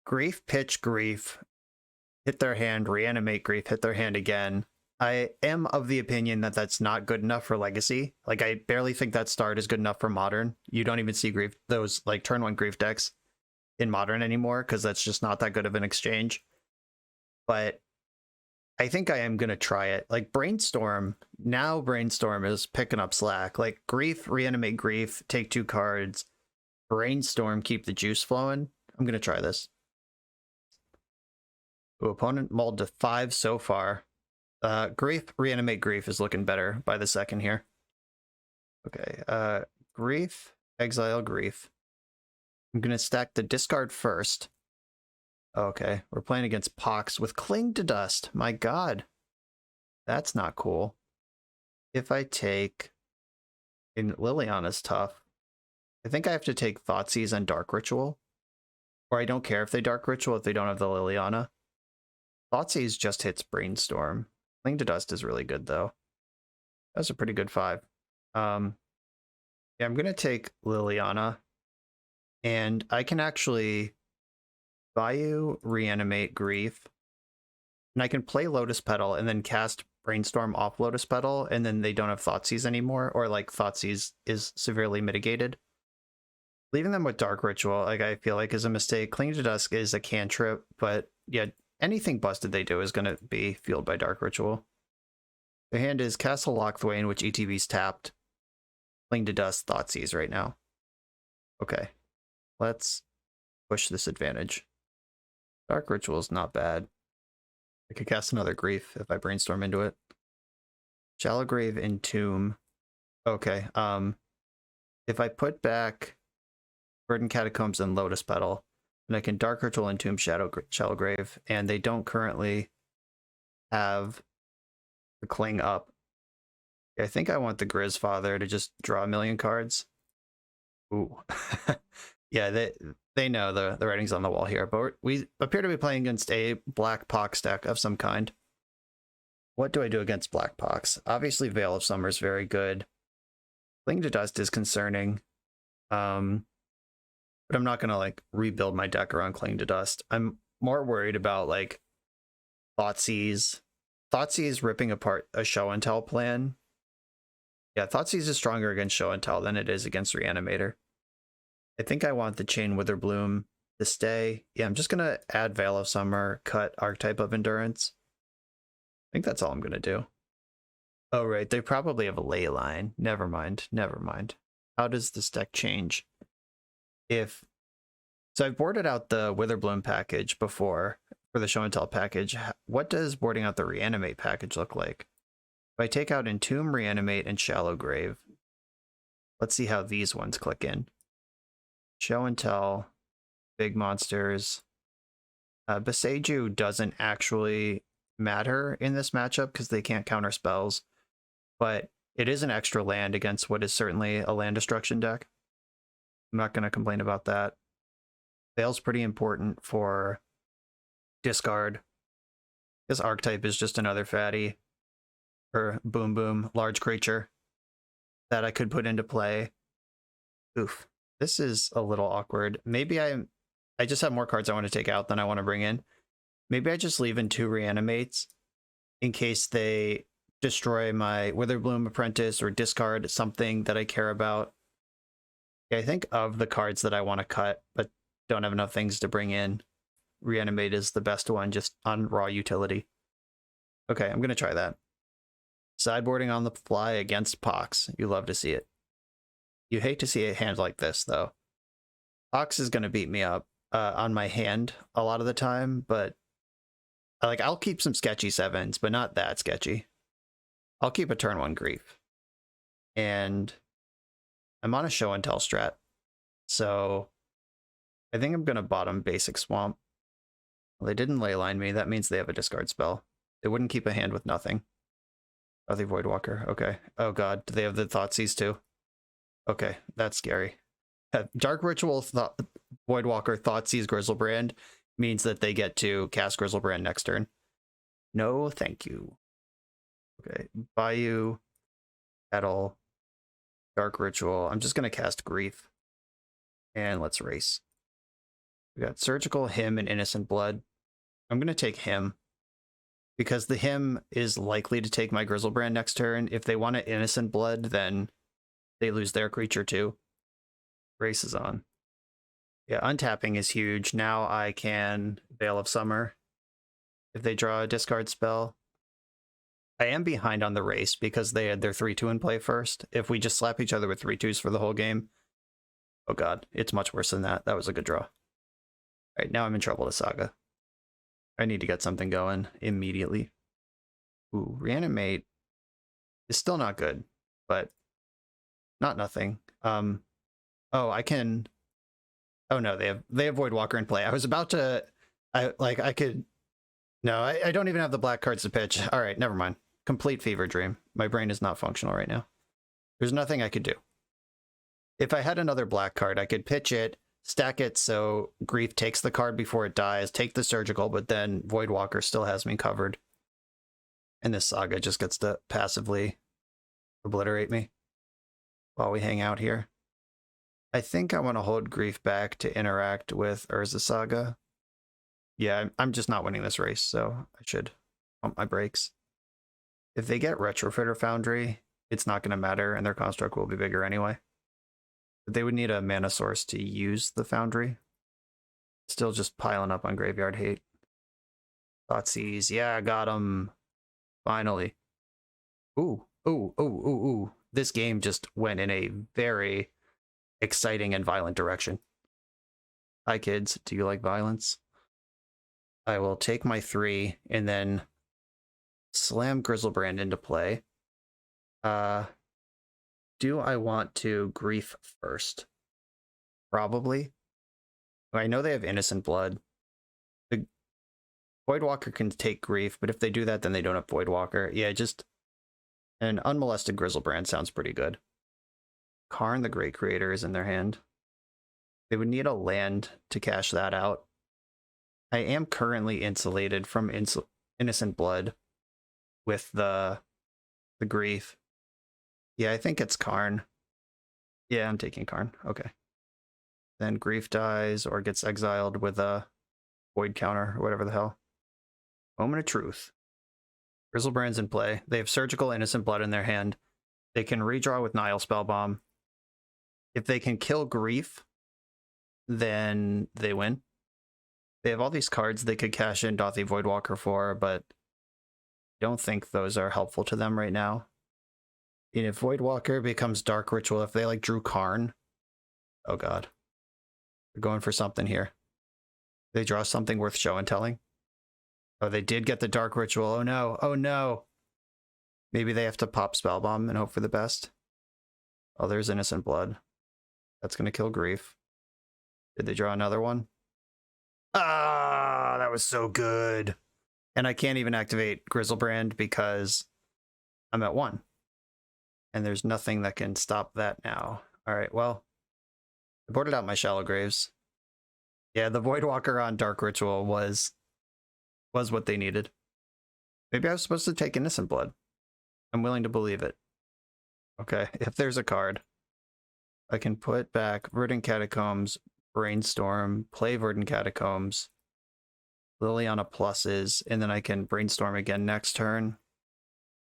Grief, pitch Grief, hit their hand, Reanimate Grief, hit their hand again. I am of the opinion that that's not good enough for Legacy. Like, I barely think that start is good enough for Modern. You don't even see Grief, those like turn 1 Grief decks in Modern anymore, because that's just not that good of an exchange. But I think I am going to try it. Like, Brainstorm is picking up slack. Like, Grief, Reanimate Grief, take 2 cards, Brainstorm, keep the juice flowing. I'm going to try this. Ooh, opponent mulled to 5 so far. Grief, Reanimate Grief is looking better by the second here. Okay, Grief, exile Grief. I'm going to stack the discard first. Okay, we're playing against Pox with Cling to Dust. My god. That's not cool. If I take... And Liliana's tough. I think I have to take Thoughtseize and Dark Ritual. Or I don't care if they Dark Ritual if they don't have the Liliana. Thoughtseize just hits Brainstorm. Cling to Dust is really good, though. That's a pretty good 5. Yeah, I'm going to take Liliana. And I can actually Bayou, Reanimate Grief. And I can play Lotus Petal and then cast Brainstorm off Lotus Petal, and then they don't have Thoughtseize anymore, or like Thoughtseize is severely mitigated. Leaving them with Dark Ritual, like, I feel like is a mistake. Cling to Dusk is a cantrip, but yeah, anything busted they do is going to be fueled by Dark Ritual. The hand is Castle Lochthwain, which ETB's tapped. Cling to Dust, Thoughtseize right now. Okay, let's push this advantage. Dark Ritual is not bad. I could cast another Grief if I Brainstorm into it. Shallow Grave, Entomb. Okay, if I put back Verdant Catacombs and Lotus Petal, and I can Dark Ritual, Entomb, Shallow Grave, and they don't currently have the Cling up. I think I want the Grizzfather to just draw a million cards. Ooh. Yeah, they know the writing's on the wall here, but we appear to be playing against a Black Pox deck of some kind. What do I do against Black Pox? Obviously, Veil of Summer is very good. Cling to Dust is concerning. But I'm not gonna like rebuild my deck around Cling to Dust. I'm more worried about like Thoughtseize. Thoughtseize ripping apart a Show and Tell plan. Yeah, Thoughtseize is stronger against Show and Tell than it is against Reanimator. I think I want the Chain Witherbloom to stay. Yeah, I'm just gonna add Veil of Summer, cut Archetype of Endurance. I think that's all I'm gonna do. Oh, right, they probably have a ley line. Never mind, never mind. How does this deck change? So I've boarded out the Witherbloom package before for the Show and Tell package. What does boarding out the Reanimate package look like? If I take out Entomb, Reanimate, and Shallow Grave, let's see how these ones click in. Show and Tell, big monsters. Boseiju doesn't actually matter in this matchup because they can't counter spells, but it is an extra land against what is certainly a land destruction deck. I'm not going to complain about that. Veil's pretty important for discard. This archetype is just another fatty or boom boom large creature that I could put into play. Oof, this is a little awkward. Maybe I just have more cards I want to take out than I want to bring in. Maybe I just leave in 2 Reanimates in case they destroy my Witherbloom Apprentice or discard something that I care about. Yeah, I think of the cards that I want to cut, but don't have enough things to bring in, Reanimate is the best one just on raw utility. Okay, I'm going to try that. Sideboarding on the fly against Pox. You love to see it. You hate to see a hand like this, though. Pox is going to beat me up on my hand a lot of the time, but I'll keep some sketchy 7s, but not that sketchy. I'll keep a turn 1 Grief. And I'm on a Show and Tell strat, so I think I'm going to bottom basic Swamp. Well, they didn't leyline me. That means they have a discard spell. They wouldn't keep a hand with nothing. Oh, they Voidwalker. Okay. Oh god, do they have the Thoughtseize too? Okay, that's scary. Dark Ritual, Voidwalker, Thoughtseize, Grizzlebrand means that they get to cast Grizzlebrand next turn. No, thank you. Okay, Bayou, Battle, Dark Ritual. I'm just going to cast Grief. And let's race. We got Surgical, Hymn, and Innocent Blood. I'm going to take Hymn because the Hymn is likely to take my Grizzlebrand next turn. If they want an Innocent Blood, then they lose their creature too. Race is on. Yeah, untapping is huge. Now I can Veil of Summer if they draw a discard spell. I am behind on the race because they had their 3-2 in play first. If we just slap each other with 3-2s for the whole game, oh god, it's much worse than that. That was a good draw. All right, now I'm in trouble to Saga. I need to get something going immediately. Ooh, Reanimate is still not good, but not nothing. Oh, I can. Oh no, they have Voidwalker in play. I was about to. I could. No, I don't even have the black cards to pitch. All right, never mind. Complete fever dream. My brain is not functional right now. There's nothing I could do. If I had another black card, I could pitch it, stack it so Grief takes the card before it dies, take the Surgical, but then Voidwalker still has me covered. And this Saga just gets to passively obliterate me while we hang out here. I think I want to hold Grief back to interact with Urza Saga. Yeah, I'm just not winning this race, so I should pump my brakes. If they get Retrofitter Foundry, it's not going to matter, and their construct will be bigger anyway. But they would need a mana source to use the Foundry. Still just piling up on Graveyard Hate. Thoughtseize, yeah, I got him. Finally. Ooh, ooh, ooh, ooh, ooh. This game just went in a very exciting and violent direction. Hi kids, do you like violence? I will take my 3 and then slam Grizzlebrand into play. Do I want to Grief first? Probably. I know they have Innocent Blood. The Voidwalker can take Grief, but if they do that, then they don't have Voidwalker. Yeah, just an unmolested Grizzlebrand sounds pretty good. Karn the Great Creator is in their hand. They would need a land to cash that out. I am currently insulated from Innocent Blood with the Grief. Yeah, I think it's Karn. Yeah, I'm taking Karn. Okay. Then Grief dies or gets exiled with a Void counter or whatever the hell. Moment of Truth. Grizzlebrand's in play. They have Surgical Innocent Blood in their hand. They can redraw with Nile Spellbomb. If they can kill Grief, then they win. They have all these cards they could cash in Dothy Voidwalker for, but I don't think those are helpful to them right now. And if Voidwalker becomes Dark Ritual, if they like drew Karn, oh god. They're going for something here. They draw something worth show and telling. Oh, they did get the Dark Ritual. Oh no, oh no. Maybe they have to pop Spellbomb and hope for the best. Oh, there's Innocent Blood. That's going to kill Grief. Did they draw another one? Ah, that was so good. And I can't even activate Grizzlebrand because I'm at 1. And there's nothing that can stop that now. All right, well, I boarded out my Shallow Graves. Yeah, the Voidwalker on Dark Ritual was what they needed. Maybe I was supposed to take Innocent Blood. I'm willing to believe it. Okay, if there's a card, I can put back Verdant Catacombs, Brainstorm, play Verdant Catacombs, Liliana pluses, and then I can Brainstorm again next turn.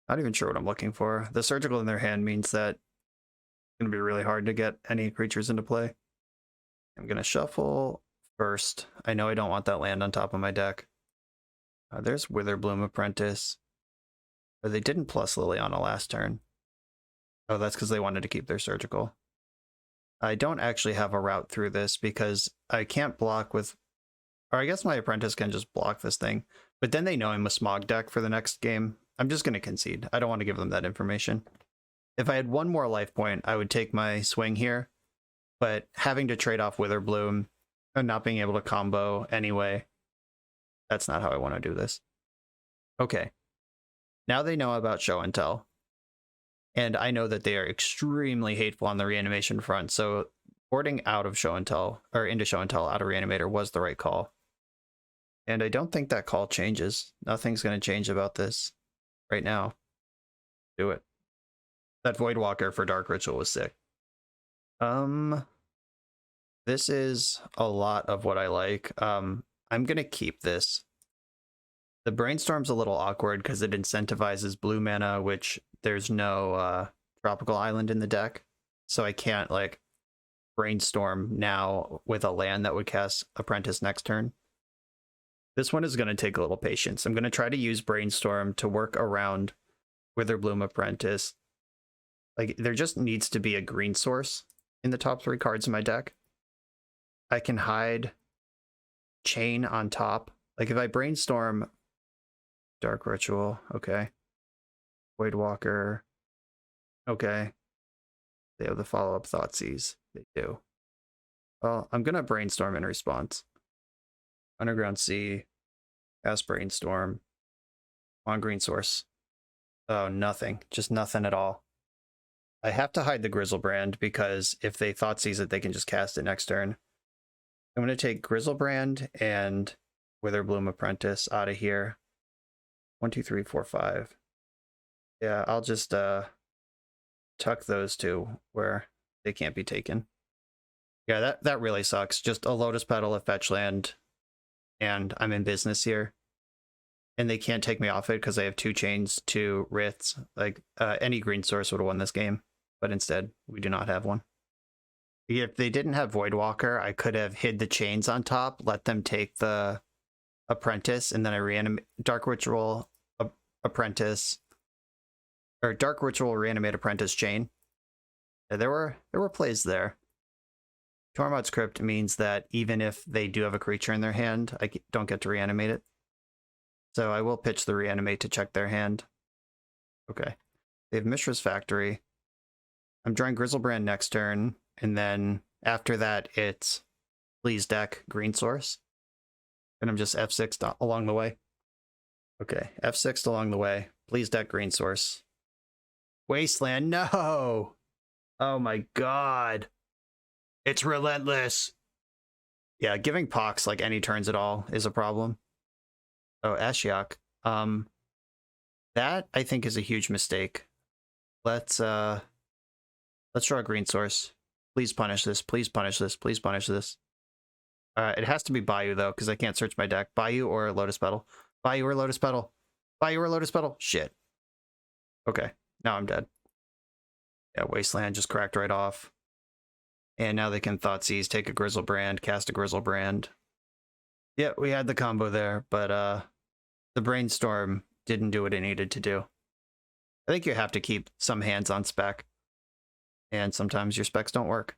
Not even sure what I'm looking for. The Surgical in their hand means that it's going to be really hard to get any creatures into play. I'm going to shuffle first. I know I don't want that land on top of my deck. There's Witherbloom Apprentice. But they didn't plus Liliana last turn. Oh, that's because they wanted to keep their Surgical. I don't actually have a route through this because I can't block with... Or I guess my Apprentice can just block this thing. But then they know I'm a SMOG deck for the next game. I'm just going to concede. I don't want to give them that information. If I had one more life point, I would take my swing here. But having to trade off Witherbloom and not being able to combo anyway, that's not how I want to do this. Okay. Now they know about show and tell. And I know that they are extremely hateful on the reanimation front, so boarding out of show and tell, or into show and tell out of reanimator was the right call. And I don't think that call changes. Nothing's going to change about this right now. Do it. That Voidwalker for Dark Ritual was sick. This is a lot of what I like. I'm going to keep this. The Brainstorm's a little awkward because it incentivizes blue mana, which there's no Tropical Island in the deck. So I can't, like, Brainstorm now with a land that would cast Apprentice next turn. This one is going to take a little patience. I'm going to try to use Brainstorm to work around Witherbloom Apprentice. Like, there just needs to be a green source in the top 3 cards in my deck. I can hide Chain on top. Like, if I Brainstorm Dark Ritual, okay. Voidwalker, okay. They have the follow-up Thoughtseize. They do. Well, I'm going to Brainstorm in response. Underground Sea, cast Brainstorm, on green source. Oh, nothing. Just nothing at all. I have to hide the Grizzlebrand because if they Thoughtseize it, they can just cast it next turn. I'm going to take Grizzlebrand and Witherbloom Apprentice out of here. 1, 2, 3, 4, 5. Yeah, I'll just tuck those two where they can't be taken. Yeah, that really sucks. Just a Lotus Petal, a fetch land, and I'm in business here. And they can't take me off it because I have 2 chains, 2 Wriths. Like, any green source would have won this game, but instead, we do not have one. If they didn't have Voidwalker, I could have hid the chains on top, let them take the Apprentice, and then I reanimate Dark Ritual Apprentice, or Dark Ritual reanimate Apprentice chain. Yeah, there were plays there. Tormod's Crypt means that even if they do have a creature in their hand, I don't get to reanimate it. So I will pitch the reanimate to check their hand. Okay. They have Mishra's Factory. I'm drawing Grizzlebrand next turn, and then after that, it's Please deck green source. And I'm just F6'd along the way. Okay, F6'd along the way. Please deck green source. Wasteland, no! Oh my god. It's relentless. Yeah, giving Pox like any turns at all is a problem. Oh, Ashiok. That I think is a huge mistake. Let's draw a green source. Please punish this. Please punish this. Please punish this. It has to be Bayou though, because I can't search my deck. Bayou or Lotus Petal. Bayou or Lotus Petal. Bayou or Lotus Petal. Shit. Okay, now I'm dead. Yeah, Wasteland just cracked right off. And now they can Thoughtseize, take a Grizzlebrand, cast a Grizzlebrand. Yeah, we had the combo there, but the Brainstorm didn't do what it needed to do. I think you have to keep some hands on spec. And sometimes your specs don't work.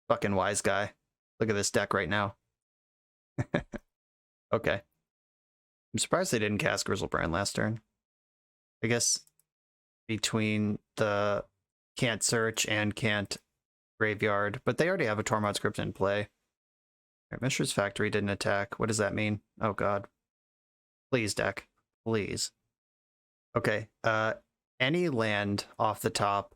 Fucking wise guy. Look at this deck right now. Okay. I'm surprised they didn't cast Grizzlebrand last turn. I guess between the can't search and can't graveyard, but they already have a Tormod script in play. Right, Mishra's Factory didn't attack. What does that mean? Oh god. Please, deck. Please. Okay. Any land off the top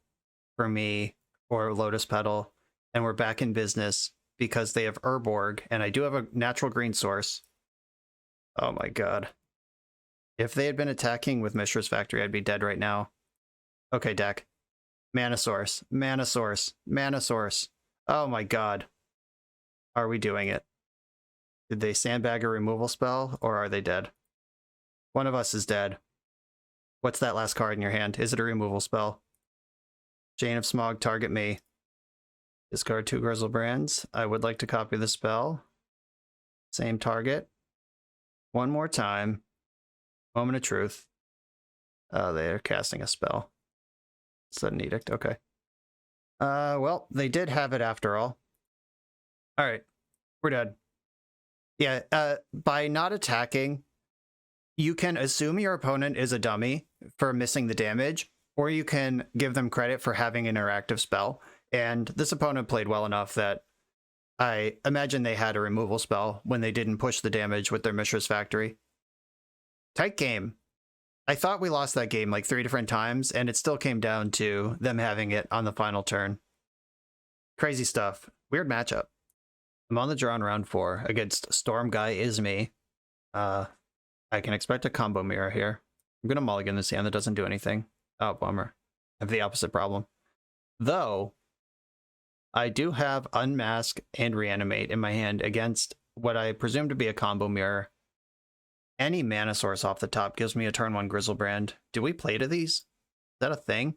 for me or Lotus Petal, and we're back in business because they have Urborg, and I do have a natural green source. Oh my god. If they had been attacking with Mishra's Factory, I'd be dead right now. Okay, deck. Mana source. Mana source. Mana source. Oh my god. Are we doing it? Did they sandbag a removal spell, or are they dead? One of us is dead. What's that last card in your hand? Is it a removal spell? Chain of Smog, target me. Discard 2 Grizzlebrands. I would like to copy the spell. Same target. One more time. Moment of truth. Oh, they're casting a spell. Sudden Edict, okay. Well, they did have it after all. Alright, we're dead. Yeah, by not attacking, you can assume your opponent is a dummy for missing the damage, or you can give them credit for having an interactive spell. And this opponent played well enough that I imagine they had a removal spell when they didn't push the damage with their Mishra's Factory. Tight game. I thought we lost that game like 3 different times, and it still came down to them having it on the final turn. Crazy stuff. Weird matchup. I'm on the draw in round 4 against Storm Guy is me. I can expect a combo mirror here. I'm going to mulligan this hand that doesn't do anything. Oh, bummer. I have the opposite problem. Though, I do have Unmask and Reanimate in my hand against what I presume to be a combo mirror. Any mana source off the top gives me a turn 1 Grizzlebrand. Do we play to these? Is that a thing?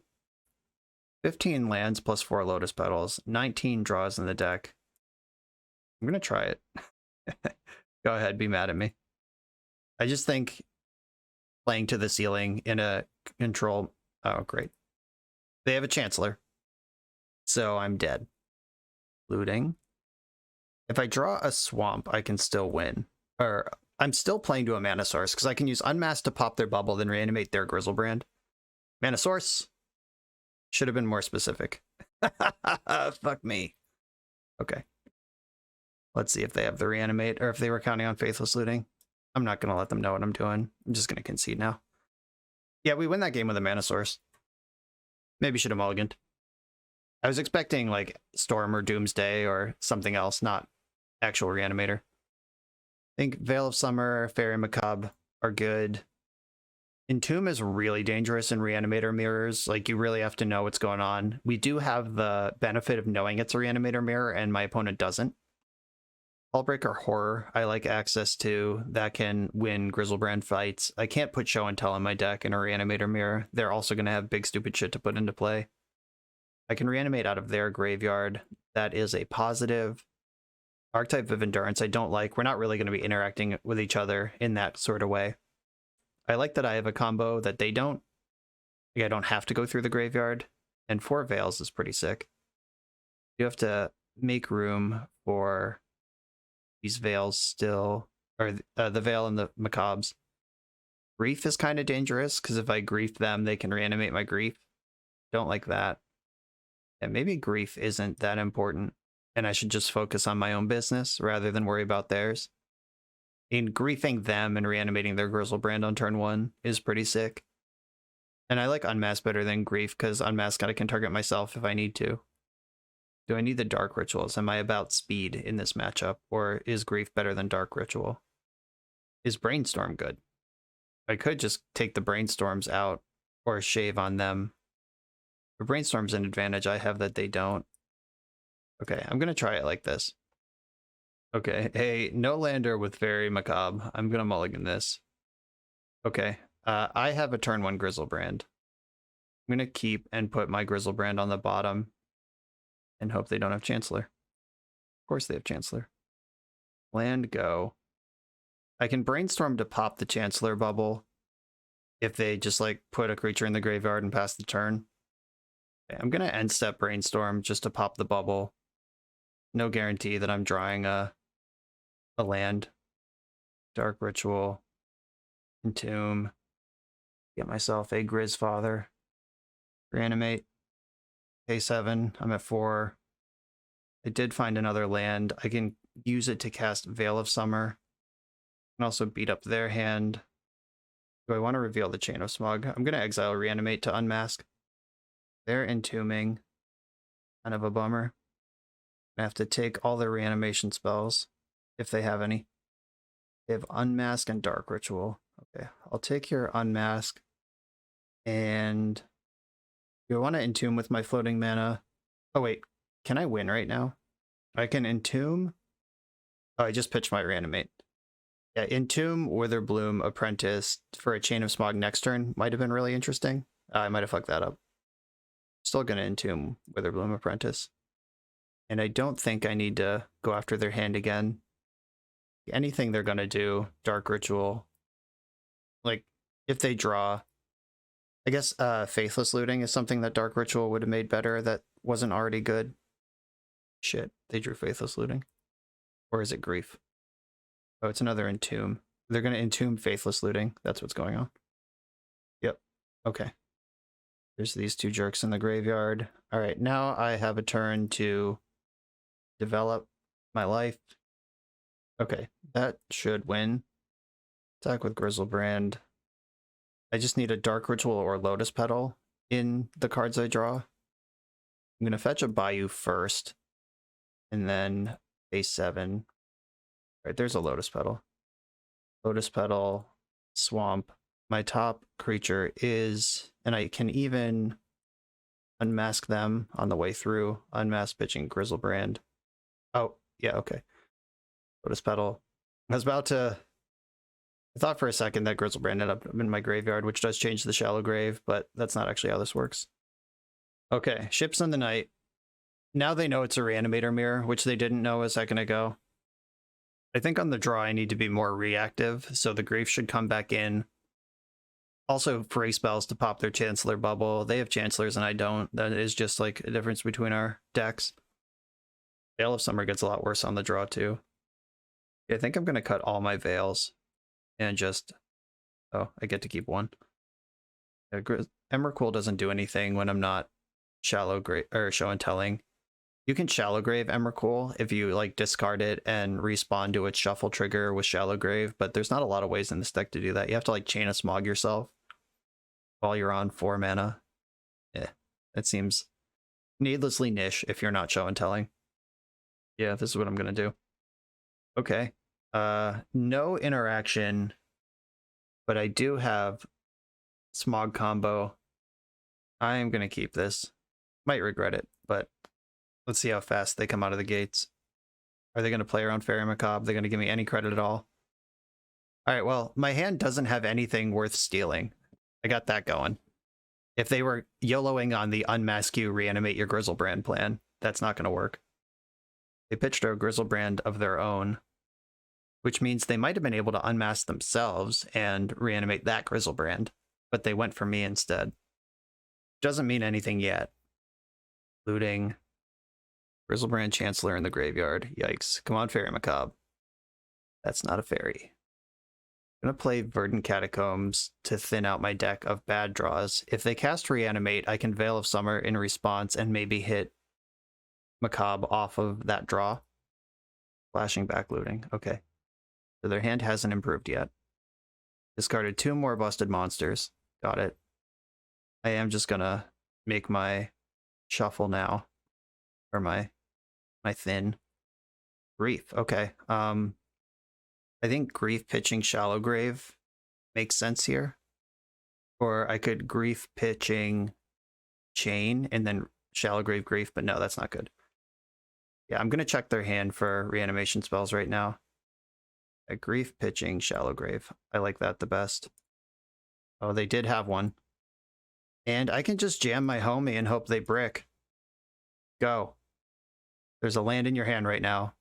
15 lands plus 4 Lotus Petals. 19 draws in the deck. I'm going to try it. Go ahead, be mad at me. I just think playing to the ceiling in a control... Oh, great. They have a Chancellor. So I'm dead. Looting. If I draw a Swamp, I can still win. Or I'm still playing to a mana source, because I can use Unmask to pop their bubble, then reanimate their Grizzlebrand. Mana source. Should have been more specific. Fuck me. Okay. Let's see if they have the reanimate, or if they were counting on Faithless Looting. I'm not going to let them know what I'm doing. I'm just going to concede now. Yeah, we win that game with a mana source. Maybe should have mulliganed. I was expecting like Storm or Doomsday or something else, not actual Reanimator. I think Veil of Summer, Fairy Macabre are good. Entomb is really dangerous in Reanimator mirrors. Like, you really have to know what's going on. We do have the benefit of knowing it's a Reanimator mirror, and my opponent doesn't. Hullbreaker Horror, I like access to. That can win Grizzlebrand fights. I can't put Show and Tell in my deck in a Reanimator mirror. They're also going to have big stupid shit to put into play. I can reanimate out of their graveyard. That is a positive. Archetype of Endurance I don't like. We're not really going to be interacting with each other in that sort of way. I like that I have a combo that they don't. Like, I don't have to go through the graveyard. And 4 Veils is pretty sick. You have to make room for these Veils still. Or the Veil and the Macabres. Grief is kind of dangerous, because if I grief them, they can reanimate my grief. Don't like that. And maybe grief isn't that important, and I should just focus on my own business rather than worry about theirs. In griefing them and reanimating their Grizzlebrand on turn 1 is pretty sick. And I like Unmask better than Grief, because Unmask I can target myself if I need to. Do I need the Dark Rituals? Am I about speed in this matchup? Or is Grief better than Dark Ritual? Is Brainstorm good? I could just take the Brainstorms out or shave on them. But Brainstorm's an advantage I have that they don't. Okay, I'm going to try it like this. Okay, hey, no lander with Very Macabre. I'm going to mulligan this. Okay, I have a turn 1 Grizzlebrand. I'm going to keep and put my Grizzlebrand on the bottom and hope they don't have Chancellor. Of course they have Chancellor. Land, go. I can Brainstorm to pop the Chancellor bubble if they just like put a creature in the graveyard and pass the turn. Okay, I'm going to end step Brainstorm just to pop the bubble. No guarantee that I'm drawing a land. Dark Ritual. Entomb. Get myself a Grizz Father. Reanimate. Pay 7. I'm at 4. I did find another land. I can use it to cast Veil of Summer. And also beat up their hand. Do I want to reveal the Chain of Smog? I'm going to exile Reanimate to unmask. They're entombing. Kind of a bummer. I have to take all their reanimation spells, if they have any. They have Unmask and Dark Ritual. Okay, I'll take your Unmask. And do I want to entomb with my floating mana? Oh wait, can I win right now? I can entomb. Oh, I just pitched my reanimate. Yeah, Entomb, Witherbloom, Apprentice for a Chain of Smog next turn might have been really interesting. I might have fucked that up. Still gonna Entomb, Witherbloom, Apprentice. And I don't think I need to go after their hand again. Anything they're gonna do, Dark Ritual. Like, if they draw... I guess Faithless Looting is something that Dark Ritual would have made better that wasn't already good. Shit, they drew Faithless Looting. Or is it Grief? Oh, it's another Entomb. They're going to Entomb Faithless Looting. That's what's going on. Yep. Okay. There's these two jerks in the graveyard. All right, now I have a turn to develop my life. Okay, that should win. Attack with Grizzlebrand. I just need a Dark Ritual or Lotus Petal in the cards I draw. I'm going to fetch a Bayou first, and then base 7. All right, there's a Lotus Petal. Lotus Petal, Swamp. My top creature is, and I can even unmask them on the way through. Unmask pitching Grizzlebrand. Oh, yeah, okay. Lotus Petal. I was about to... I thought for a second that Grizzlebrand ended up in my graveyard, which does change the Shallow Grave, but that's not actually how this works. Okay, Ships in the Night. Now they know it's a Reanimator Mirror, which they didn't know a second ago. I think on the draw I need to be more reactive, so the Grief should come back in. Also, free spells to pop their Chancellor bubble. They have Chancellors and I don't. That is just like a difference between our decks. Veil of Summer gets a lot worse on the draw too. Yeah, I think I'm going to cut all my Veils. And just, oh, I get to keep one. Emrakul doesn't do anything when I'm not Shallow Grave or Show and Telling. You can Shallow Grave Emrakul if you like discard it and respawn to its shuffle trigger with Shallow Grave, but there's not a lot of ways in this deck to do that. You have to like Chain of Smog yourself while you're on 4 mana. Yeah, that seems needlessly niche if you're not Show and Telling. Yeah, this is what I'm gonna do. Okay. No interaction, but I do have Smog combo. I am going to keep this. Might regret it, but let's see how fast they come out of the gates. Are they going to play around Fairy Macabre? They're going to give me any credit at all? All right, well, my hand doesn't have anything worth stealing. I got that going. If they were YOLOing on the Unmask You, Reanimate Your Grizzlebrand plan, that's not going to work. They pitched a Grizzlebrand of their own, which means they might have been able to unmask themselves and reanimate that Grizzlebrand, but they went for me instead. Doesn't mean anything yet. Looting. Grizzlebrand Chancellor in the graveyard. Yikes. Come on, Fairy Macabre. That's not a fairy. I'm going to play Verdant Catacombs to thin out my deck of bad draws. If they cast Reanimate, I can Veil of Summer in response and maybe hit Macabre off of that draw. Flashing back looting. Okay. So their hand hasn't improved yet. Discarded 2 more busted monsters. Got it. I am just gonna make my shuffle now. Or my thin? Grief, okay. I think Grief pitching Shallow Grave makes sense here. Or I could Grief pitching Chain and then Shallow Grave Grief, but no, that's not good. Yeah, I'm going to check their hand for reanimation spells right now. A Grief pitching Shallow Grave. I like that the best. Oh, they did have one. And I can just jam my homie and hope they brick. Go. There's a land in your hand right now.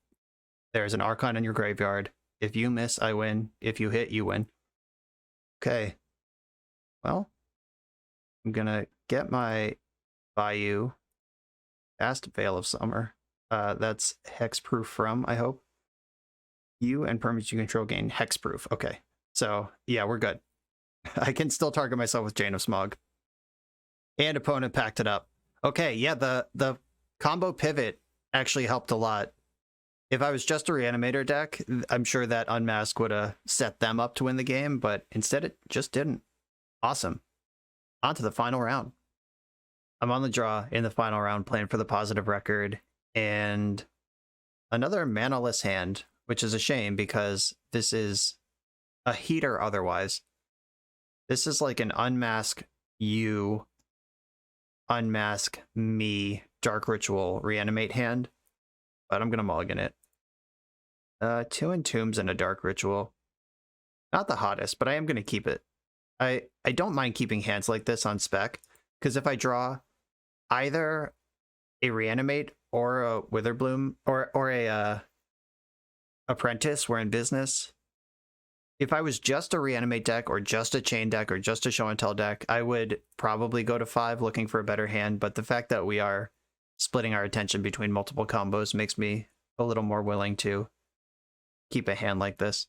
There's an Archon in your graveyard. If you miss, I win. If you hit, you win. Okay. Well, I'm gonna get my Bayou. Cast Veil of Summer. That's hexproof from, I hope. You and permanents you control gain hexproof. Okay. So, yeah, we're good. I can still target myself with Jane of Smog. And opponent packed it up. Okay, yeah, the combo pivot actually helped a lot. If I was just a Reanimator deck, I'm sure that Unmask would have set them up to win the game, but instead it just didn't. Awesome. On to the final round. I'm on the draw in the final round playing for the positive record, and another manaless hand, which is a shame because this is a heater otherwise. This is like an Unmask you, Unmask me, Dark Ritual reanimate hand, but I'm going to mulligan it. 2 Entombs and a Dark Ritual. Not the hottest, but I am going to keep it. I don't mind keeping hands like this on spec, because if I draw either a Reanimate or a Witherbloom or a Apprentice, we're in business. If I was just a Reanimate deck or just a Chain deck or just a Show and Tell deck, I would probably go to 5 looking for a better hand, but the fact that we are splitting our attention between multiple combos makes me a little more willing to keep a hand like this.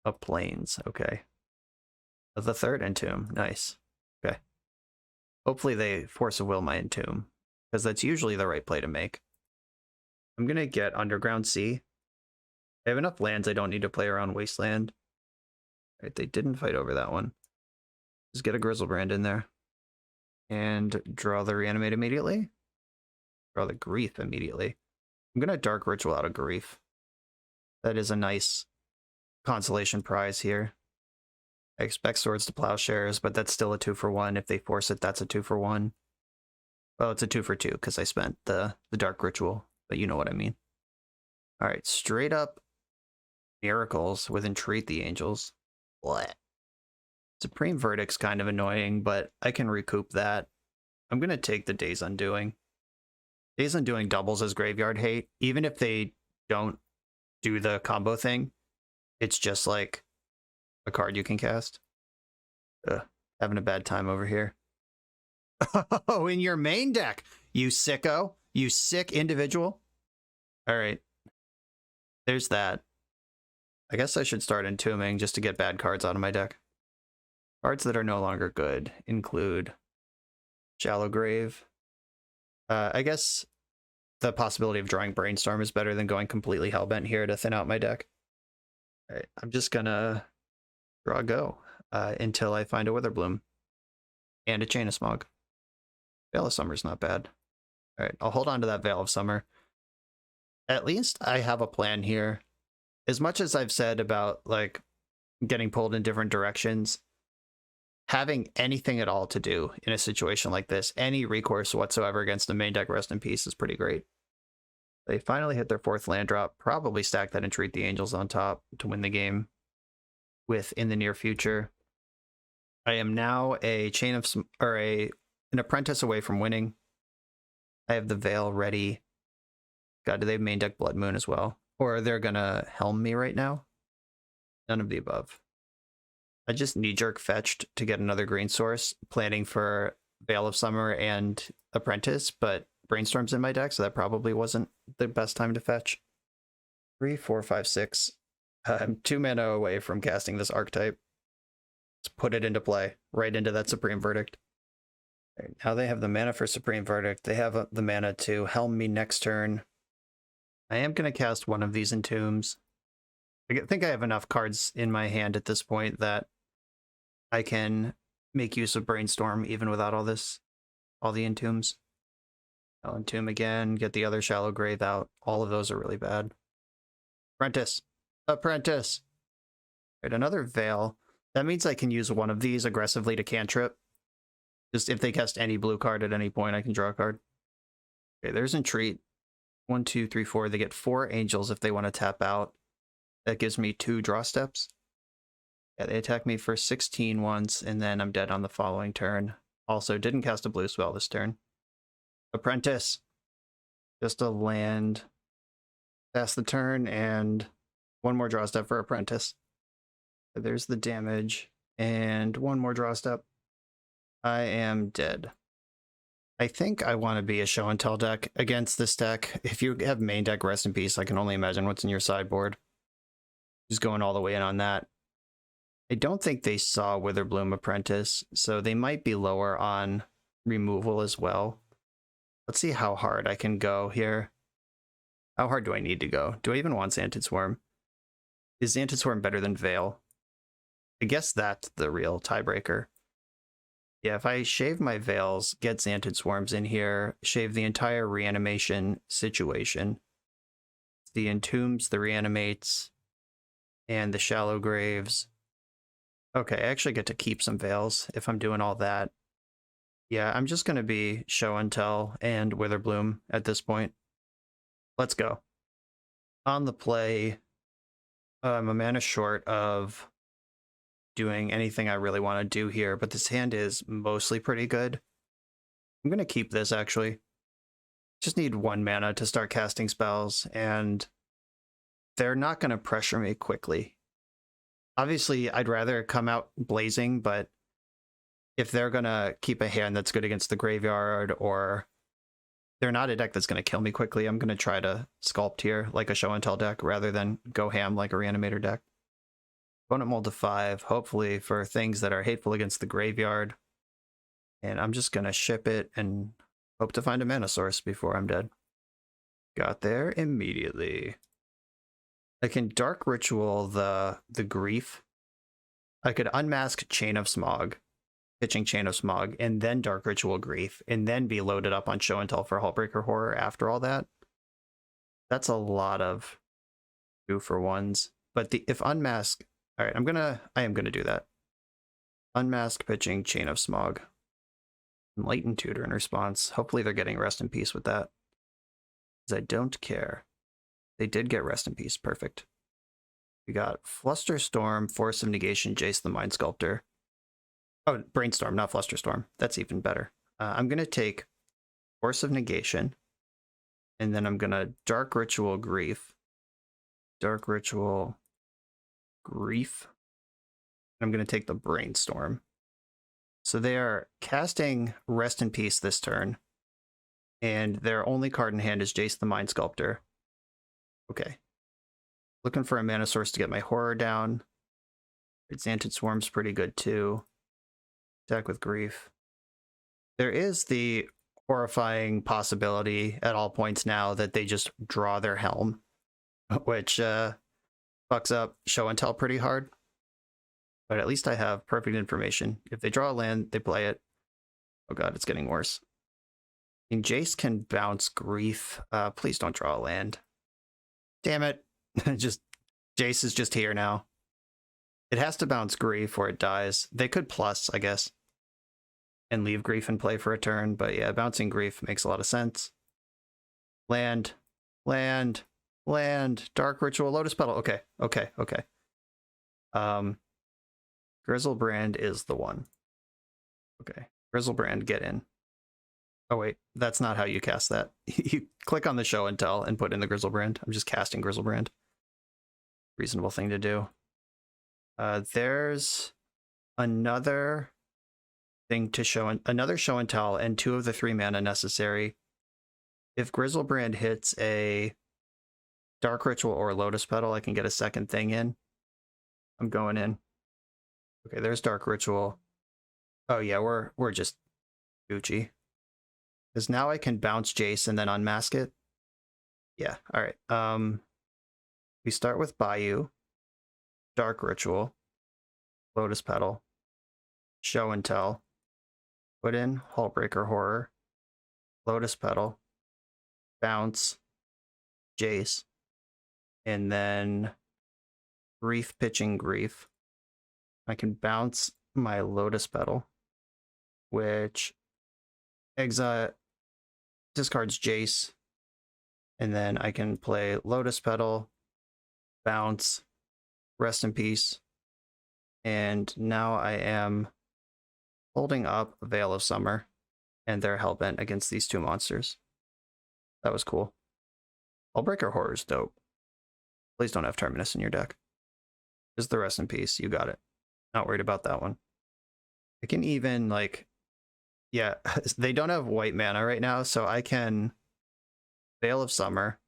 A Plains, okay. The third Entomb, nice. Okay. Hopefully they Force of Will my Entomb, because that's usually the right play to make. I'm going to get Underground Sea. I have enough lands I don't need to play around Wasteland. Right, they didn't fight over that one. Just get a Grizzlebrand in there. And draw the Reanimate immediately. Draw the Grief immediately. I'm going to Dark Ritual out of Grief. That is a nice consolation prize here. I expect Swords to Plowshares, but that's still a 2-for-1. If they force it, that's a 2-for-1. Well, it's a 2-for-2 because I spent the Dark Ritual, but you know what I mean. All right, straight up Miracles with Entreat the Angels. What? Supreme Verdict's kind of annoying, but I can recoup that. I'm going to take the Days Undoing. Days Undoing doubles as Graveyard Hate. Even if they don't do the combo thing, it's just like a card you can cast. Having a bad time over here. Oh, in your main deck, you sicko. You sick individual. All right. There's that. I guess I should start entombing just to get bad cards out of my deck. Cards that are no longer good include Shallow Grave. I guess the possibility of drawing Brainstorm is better than going completely Hellbent here to thin out my deck. All right, I'm just gonna draw go until I find a Witherbloom and a Chain of Smog. Veil of Summer's not bad. All right, I'll hold on to that Veil of Summer. At least I have a plan here. As much as I've said about like getting pulled in different directions, having anything at all to do in a situation like this, any recourse whatsoever against the main deck Rest in Peace is pretty great. They finally hit their 4th land drop, probably stack that Entreat the Angels on top to win the game with in the near future. I am now a an Apprentice away from winning. I have the Veil ready. God, do they have main deck Blood Moon as well? Or they're gonna Helm me right now? None of the above. I just knee-jerk fetched to get another green source, planning for Veil of Summer and Apprentice, but Brainstorm's in my deck, so that probably wasn't the best time to fetch. 3, 4, 5, 6. I'm 2 mana away from casting this archetype. Let's put it into play, right into that Supreme Verdict. Right, now they have the mana for Supreme Verdict. They have the mana to Helm me next turn. I am going to cast one of these Entombs. I think I have enough cards in my hand at this point that I can make use of Brainstorm even without all the Entombs. I'll entomb again, get the other shallow grave out. All of those are really bad. Apprentice! Apprentice! Right, another Veil. That means I can use one of these aggressively to cantrip. Just if they cast any blue card at any point, I can draw a card. Okay, there's Entreat. 1, 2, 3, 4. They get 4 angels if they want to tap out. That gives me 2 draw steps. Yeah, they attack me for 16 once, and then I'm dead on the following turn. Also, didn't cast a blue spell this turn. Apprentice. Just a land. Pass the turn, and 1 more draw step for Apprentice. There's the damage, and 1 more draw step. I am dead. I think I want to be a show and tell deck against this deck. If you have main deck Rest in Peace, I can only imagine what's in your sideboard. Just going all the way in on that. I don't think they saw Witherbloom Apprentice, so they might be lower on removal as well. Let's see how hard I can go here. How hard do I need to go? Do I even want Xantid Swarm? Is Xantid Swarm better than Veil? I guess that's the real tiebreaker. Yeah, if I shave my Veils, get Xantid Swarms in here, shave the entire reanimation situation, the Entombs, the Reanimates, and the Shallow Graves. Okay, I actually get to keep some Veils if I'm doing all that. Yeah, I'm just going to be Show and Tell and Witherbloom at this point. Let's go. On the play, I'm a mana short of doing anything I really want to do here, but this hand is mostly pretty good. I'm going to keep this, actually. Just need 1 mana to start casting spells, and they're not going to pressure me quickly. Obviously, I'd rather come out blazing, but if they're going to keep a hand that's good against the graveyard, or they're not a deck that's going to kill me quickly, I'm going to try to sculpt here like a show and tell deck rather than go ham like a reanimator deck. Opponent mold to 5, hopefully for things that are hateful against the graveyard. And I'm just going to ship it and hope to find a mana source before I'm dead. Got there immediately. I can Dark Ritual the Grief. I could unmask Chain of Smog, pitching Chain of Smog, and then Dark Ritual Grief, and then be loaded up on Show and Tell for Hullbreaker Horror after all that. That's a lot of 2-for-1s. But if unmask... Alright, I am gonna do that. Unmask, pitching Chain of Smog. Enlightened Tutor in response. Hopefully they're getting Rest in Peace with that. Because I don't care. They did get Rest in Peace. Perfect. We got Flusterstorm, Force of Negation, Jace the Mind Sculptor. Oh, Brainstorm, not Flusterstorm. That's even better. I'm going to take Force of Negation, and then I'm going to Dark Ritual Grief. Dark Ritual Grief. I'm going to take the Brainstorm. So they are casting Rest in Peace this turn, and their only card in hand is Jace the Mind Sculptor. Okay. Looking for a mana source to get my horror down. Xantid Swarm's pretty good too. Attack with Grief. There is the horrifying possibility at all points now that they just draw their Helm, which fucks up Show and Tell pretty hard. But at least I have perfect information. If they draw a land, they play it. Oh god, it's getting worse. I mean, Jace can bounce Grief. Please don't draw a land. Damn it. Jace is just here now. It has to bounce Grief or it dies. They could plus, I guess, and leave Grief in play for a turn. But yeah, bouncing Grief makes a lot of sense. Land. Land. Land. Dark Ritual. Lotus Petal. Okay. Okay. Okay. Grizzlebrand is the one. Okay. Grizzlebrand, get in. Oh wait, that's not how you cast that. You click on the Show and Tell and put in the Grizzlebrand. I'm just casting Grizzlebrand. Reasonable thing to do. There's another thing to show, another Show and Tell, and 2 of the 3 mana necessary. If Grizzlebrand hits a Dark Ritual or Lotus Petal, I can get a second thing in. I'm going in. Okay, there's Dark Ritual. Oh yeah, we're just Gucci. Because now I can bounce Jace and then unmask it. Yeah, alright. We start with Bayou, Dark Ritual, Lotus Petal, Show and Tell, put in Hullbreaker Horror, Lotus Petal, bounce, Jace, and then Grief pitching Grief. I can bounce my Lotus Petal, which discards Jace, and then I can play Lotus Petal, bounce, rest in peace, and now I am holding up Veil of Summer, and they're hellbent against these two monsters. That was cool. Hullbreaker Horror is dope. Please don't have Terminus in your deck. Just the rest in peace. You got it. Not worried about that one. I can even, like, yeah, they don't have white mana right now, so I can Veil of Summer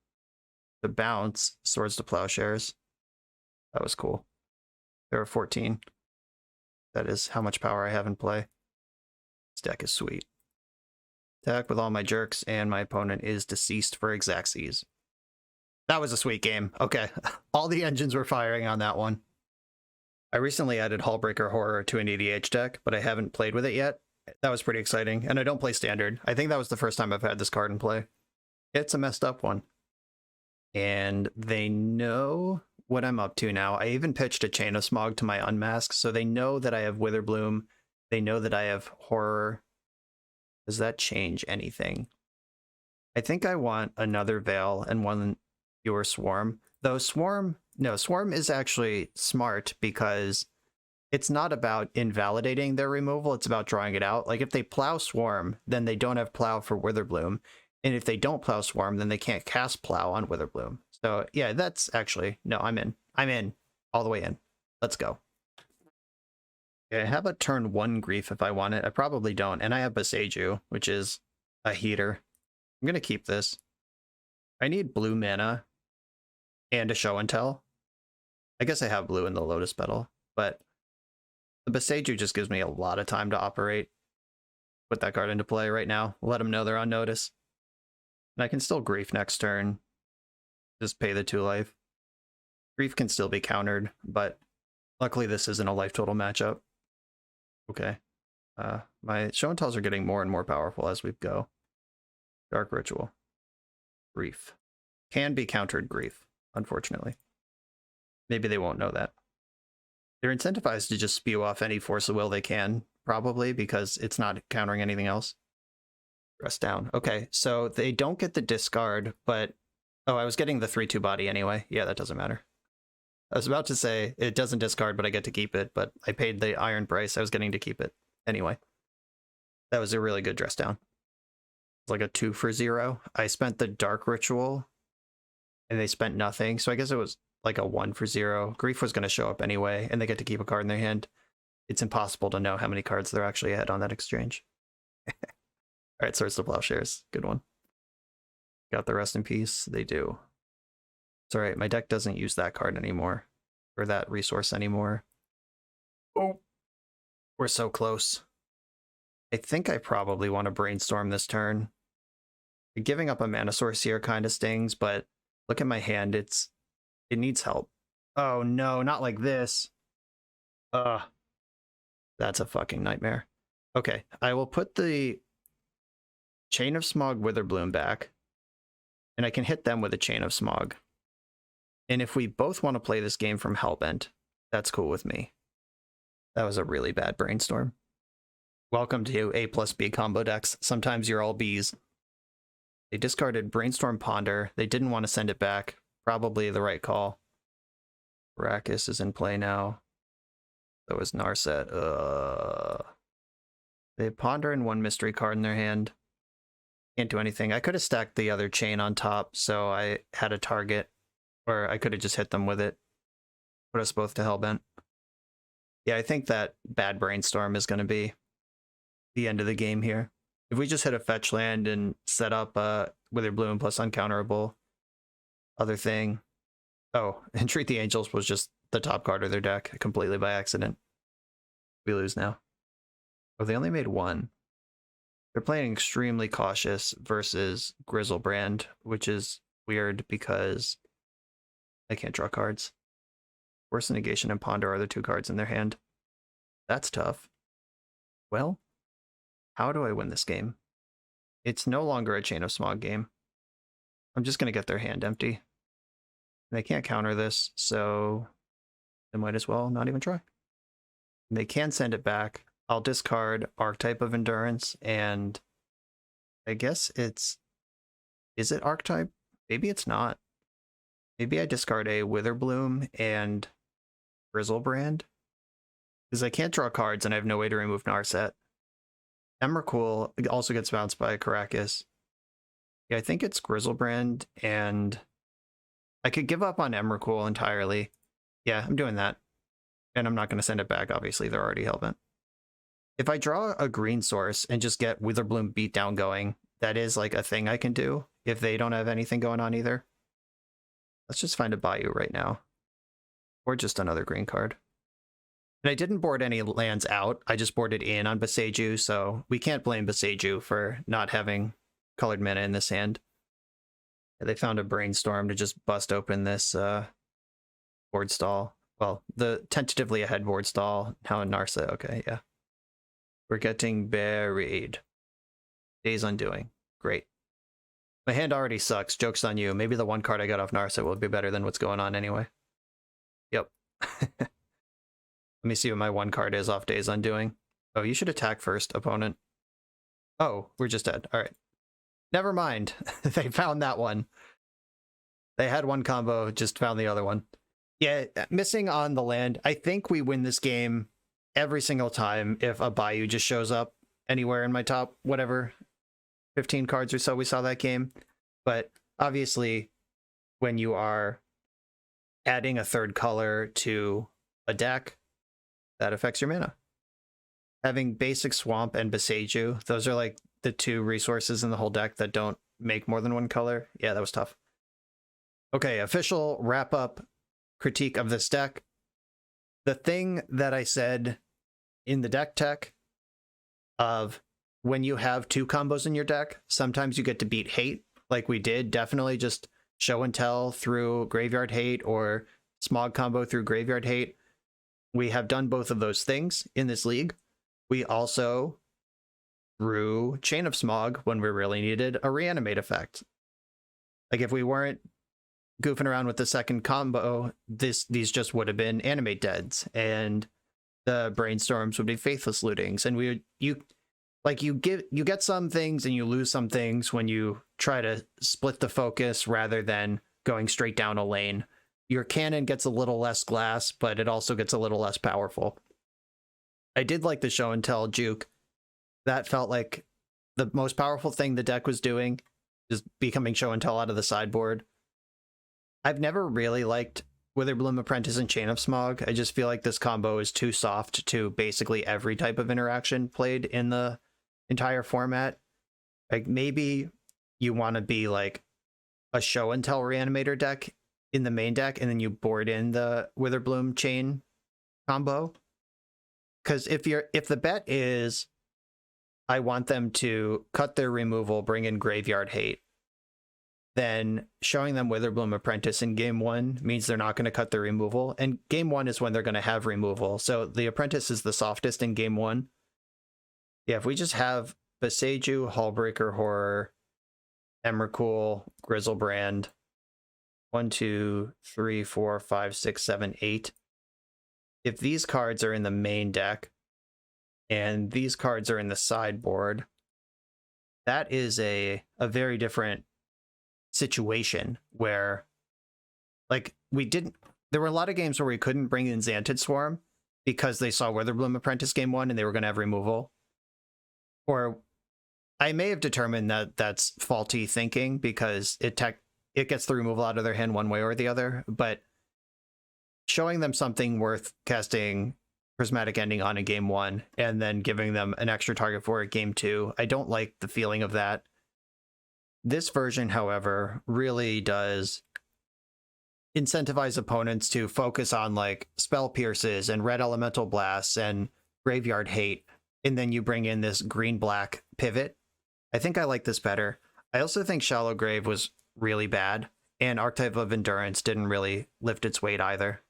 to bounce Swords to Plowshares. That was cool. There are 14. That is how much power I have in play. This deck is sweet. Attack with all my jerks, and my opponent is deceased for Xaxes. That was a sweet game. Okay, all the engines were firing on that one. I recently added Hullbreaker Horror to an EDH deck, but I haven't played with it yet. That was pretty exciting, and I don't play Standard. I think that was the first time I've had this card in play. It's a messed up one. And they know what I'm up to now. I even pitched a Chain of Smog to my Unmask, so they know that I have Witherbloom. They know that I have Horror. Does that change anything? I think I want another Veil and one fewer Swarm. Though Swarm is actually smart because it's not about invalidating their removal, it's about drawing it out. Like if they Plow Swarm, then they don't have Plow for Witherbloom. And if they don't Plow Swarm, then they can't cast Plow on Witherbloom. So yeah, that's actually, no, I'm in. I'm in. All the way in. Let's go. Okay, I have a turn 1 Grief if I want it. I probably don't. And I have Boseiju, which is a heater. I'm going to keep this. I need blue mana and a Show and Tell. I guess I have blue in the Lotus Petal, but the Boseiju just gives me a lot of time to operate. Put that card into play right now. Let them know they're on notice. And I can still Grief next turn. Just pay the 2 life. Grief can still be countered, but luckily this isn't a life total matchup. Okay. My Show and Tells are getting more and more powerful as we go. Dark Ritual. Grief. Can be countered Grief, unfortunately. Maybe they won't know that. They're incentivized to just spew off any Force of Will they can, probably, because it's not countering anything else. Rest down. Okay, so they don't get the discard, but... Oh, I was getting the 3/2 body anyway. Yeah, that doesn't matter. I was about to say it doesn't discard, but I get to keep it, but I paid the iron price. I was getting to keep it. Anyway, that was a really good dress down. It's like a 2 for 0. I spent the Dark Ritual, and they spent nothing, so I guess it was like a 1 for 0. Grief was going to show up anyway, and they get to keep a card in their hand. It's impossible to know how many cards they're actually ahead on that exchange. All right, Swords to Plowshares. Good one. Got the Rest in Peace? They do. It's all right. My deck doesn't use that card anymore, or that resource anymore. Oh, we're so close. I think I probably want to Brainstorm this turn. Giving up a mana source here kind of stings, but look at my hand. It needs help. Oh no, not like this. That's a fucking nightmare. Okay, I will put the Chain of Smog Witherbloom back, and I can hit them with a Chain of Smog. And if we both want to play this game from Hellbent, that's cool with me. That was a really bad Brainstorm. Welcome to A plus B combo decks. Sometimes you're all Bs. They discarded Brainstorm Ponder. They didn't want to send it back. Probably the right call. Arrakis is in play now. So is Narset. They have Ponder and 1 mystery card in their hand. Can't do anything. I could have stacked the other chain on top, so I had a target. Or I could have just hit them with it. Put us both to Hellbent. Yeah, I think that bad Brainstorm is going to be the end of the game here. If we just hit a fetch land and set up Witherbloom plus uncounterable other thing. Oh, and Treat the Angels was just the top card of their deck completely by accident. We lose now. Oh, they only made 1. They're playing extremely cautious versus Grizzlebrand, which is weird because I can't draw cards. Force Negation and Ponder are the 2 cards in their hand. That's tough. Well, how do I win this game? It's no longer a Chain of Smog game. I'm just going to get their hand empty. They can't counter this, so they might as well not even try. They can send it back. I'll discard Archetype of Endurance, and I guess it's... Is it Archetype? Maybe it's not. Maybe I discard a Witherbloom and Grizzlebrand, because I can't draw cards and I have no way to remove Narset. Emrakul also gets bounced by Caracas. Yeah, I think it's Grizzlebrand, and I could give up on Emrakul entirely. Yeah, I'm doing that. And I'm not going to send it back, obviously. They're already hellbent. If I draw a green source and just get Witherbloom beatdown going, that is like a thing I can do if they don't have anything going on either. Let's just find a Bayou right now. Or just another green card. And I didn't board any lands out. I just boarded in on Boseiju, so we can't blame Boseiju for not having colored mana in this hand. They found a Brainstorm to just bust open this board stall. Well, the tentatively ahead board stall. Now in Narset. Okay, yeah. We're getting buried. Days Undoing. Great. My hand already sucks. Joke's on you. Maybe the one card I got off Narset will be better than what's going on anyway. Yep. Let me see what my one card is off Days Undoing. Oh, you should attack first, opponent. Oh, we're just dead. All right. Never mind. They found that one. They had one combo, just found the other one. Yeah, missing on the land. I think we win this game every single time if a Bayou just shows up anywhere in my top, whatever, 15 cards or so we saw that game. But obviously, when you are adding a third color to a deck, that affects your mana. Having basic Swamp and Boseiju, those are like the two resources in the whole deck that don't make more than one color. Yeah, that was tough. Okay, official wrap-up critique of this deck. The thing that I said in the deck tech of when you have two combos in your deck, sometimes you get to beat hate, like we did. Definitely just show and tell through Graveyard Hate or SMOG combo through Graveyard Hate. We have done both of those things in this league. We also drew Chain of SMOG when we really needed a reanimate effect. Like if we weren't goofing around with the second combo, these just would have been animate deads, and the brainstorms would be faithless lootings, and you get some things and you lose some things when you try to split the focus rather than going straight down a lane. Your cannon gets a little less glass, but it also gets a little less powerful. I did like the show and tell juke. That felt like the most powerful thing the deck was doing, is becoming show and tell out of the sideboard. I've never really liked Witherbloom Apprentice and Chain of SMOG. I just feel like this combo is too soft to basically every type of interaction played in the entire format. Like maybe you want to be like a show and tell reanimator deck in the main deck, and then you board in the Witherbloom Chain combo. Because if the bet is I want them to cut their removal, bring in Graveyard Hate, then showing them Witherbloom Apprentice in game one means they're not going to cut their removal. And game one is when they're going to have removal. So the Apprentice is the softest in game one. Yeah, if we just have Boseiju, Hullbreaker Horror, Emrakul, Grizzlebrand, 1, 2, 3, 4, 5, 6, 7, 8. If these cards are in the main deck and these cards are in the sideboard, that is a very different situation where, like, there were a lot of games where we couldn't bring in Xantid Swarm because they saw Witherbloom Apprentice game one and they were going to have removal. Or I may have determined that that's faulty thinking because it gets the removal out of their hand one way or the other, but showing them something worth casting Prismatic Ending on in game one and then giving them an extra target for it game two, I don't like the feeling of that. This version, however, really does incentivize opponents to focus on like Spell Pierces and Red Elemental Blasts and Graveyard Hate, and then you bring in this green-black pivot. I think I like this better. I also think Shallow Grave was really bad, and Archetype of Endurance didn't really lift its weight either.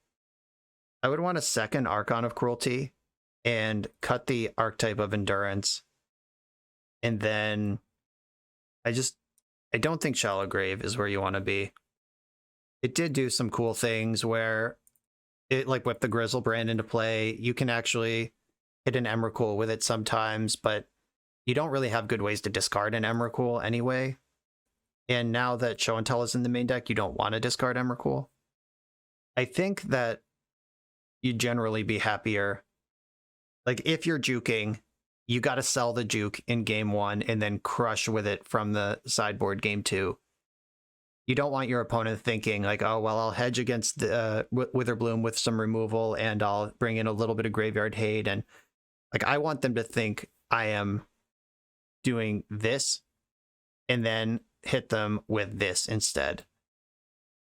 I would want a second Archon of Cruelty and cut the Archetype of Endurance, and then I don't think Shallow Grave is where you want to be. It did do some cool things where it like whipped the Grizzlebrand into play. You can actually hit an Emrakul with it sometimes, but you don't really have good ways to discard an Emrakul anyway. And now that Show and Tell is in the main deck, you don't want to discard Emrakul. I think that you'd generally be happier. Like if you're juking, you got to sell the juke in game 1 and then crush with it from the sideboard game 2. You don't want your opponent thinking like, oh, well, I'll hedge against the Witherbloom with some removal and I'll bring in a little bit of graveyard hate. And like, I want them to think I am doing this and then hit them with this instead.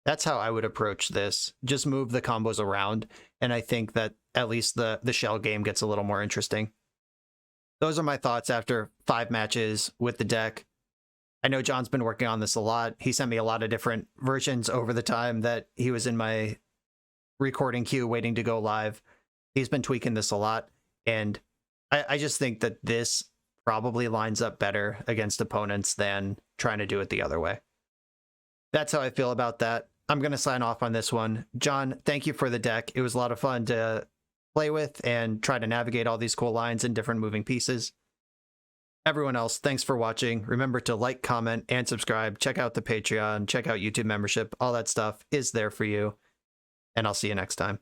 That's how I would approach this. Just move the combos around. And I think that at least the shell game gets a little more interesting. Those are my thoughts after 5 matches with the deck. I know John's been working on this a lot. He sent me a lot of different versions over the time that he was in my recording queue waiting to go live. He's been tweaking this a lot. And I just think that this probably lines up better against opponents than trying to do it the other way. That's how I feel about that. I'm going to sign off on this one. John, thank you for the deck. It was a lot of fun to play with and try to navigate all these cool lines and different moving pieces. Everyone else, thanks for watching. Remember to like, comment, and subscribe. Check out the Patreon, check out YouTube membership. All that stuff is there for you. And I'll see you next time.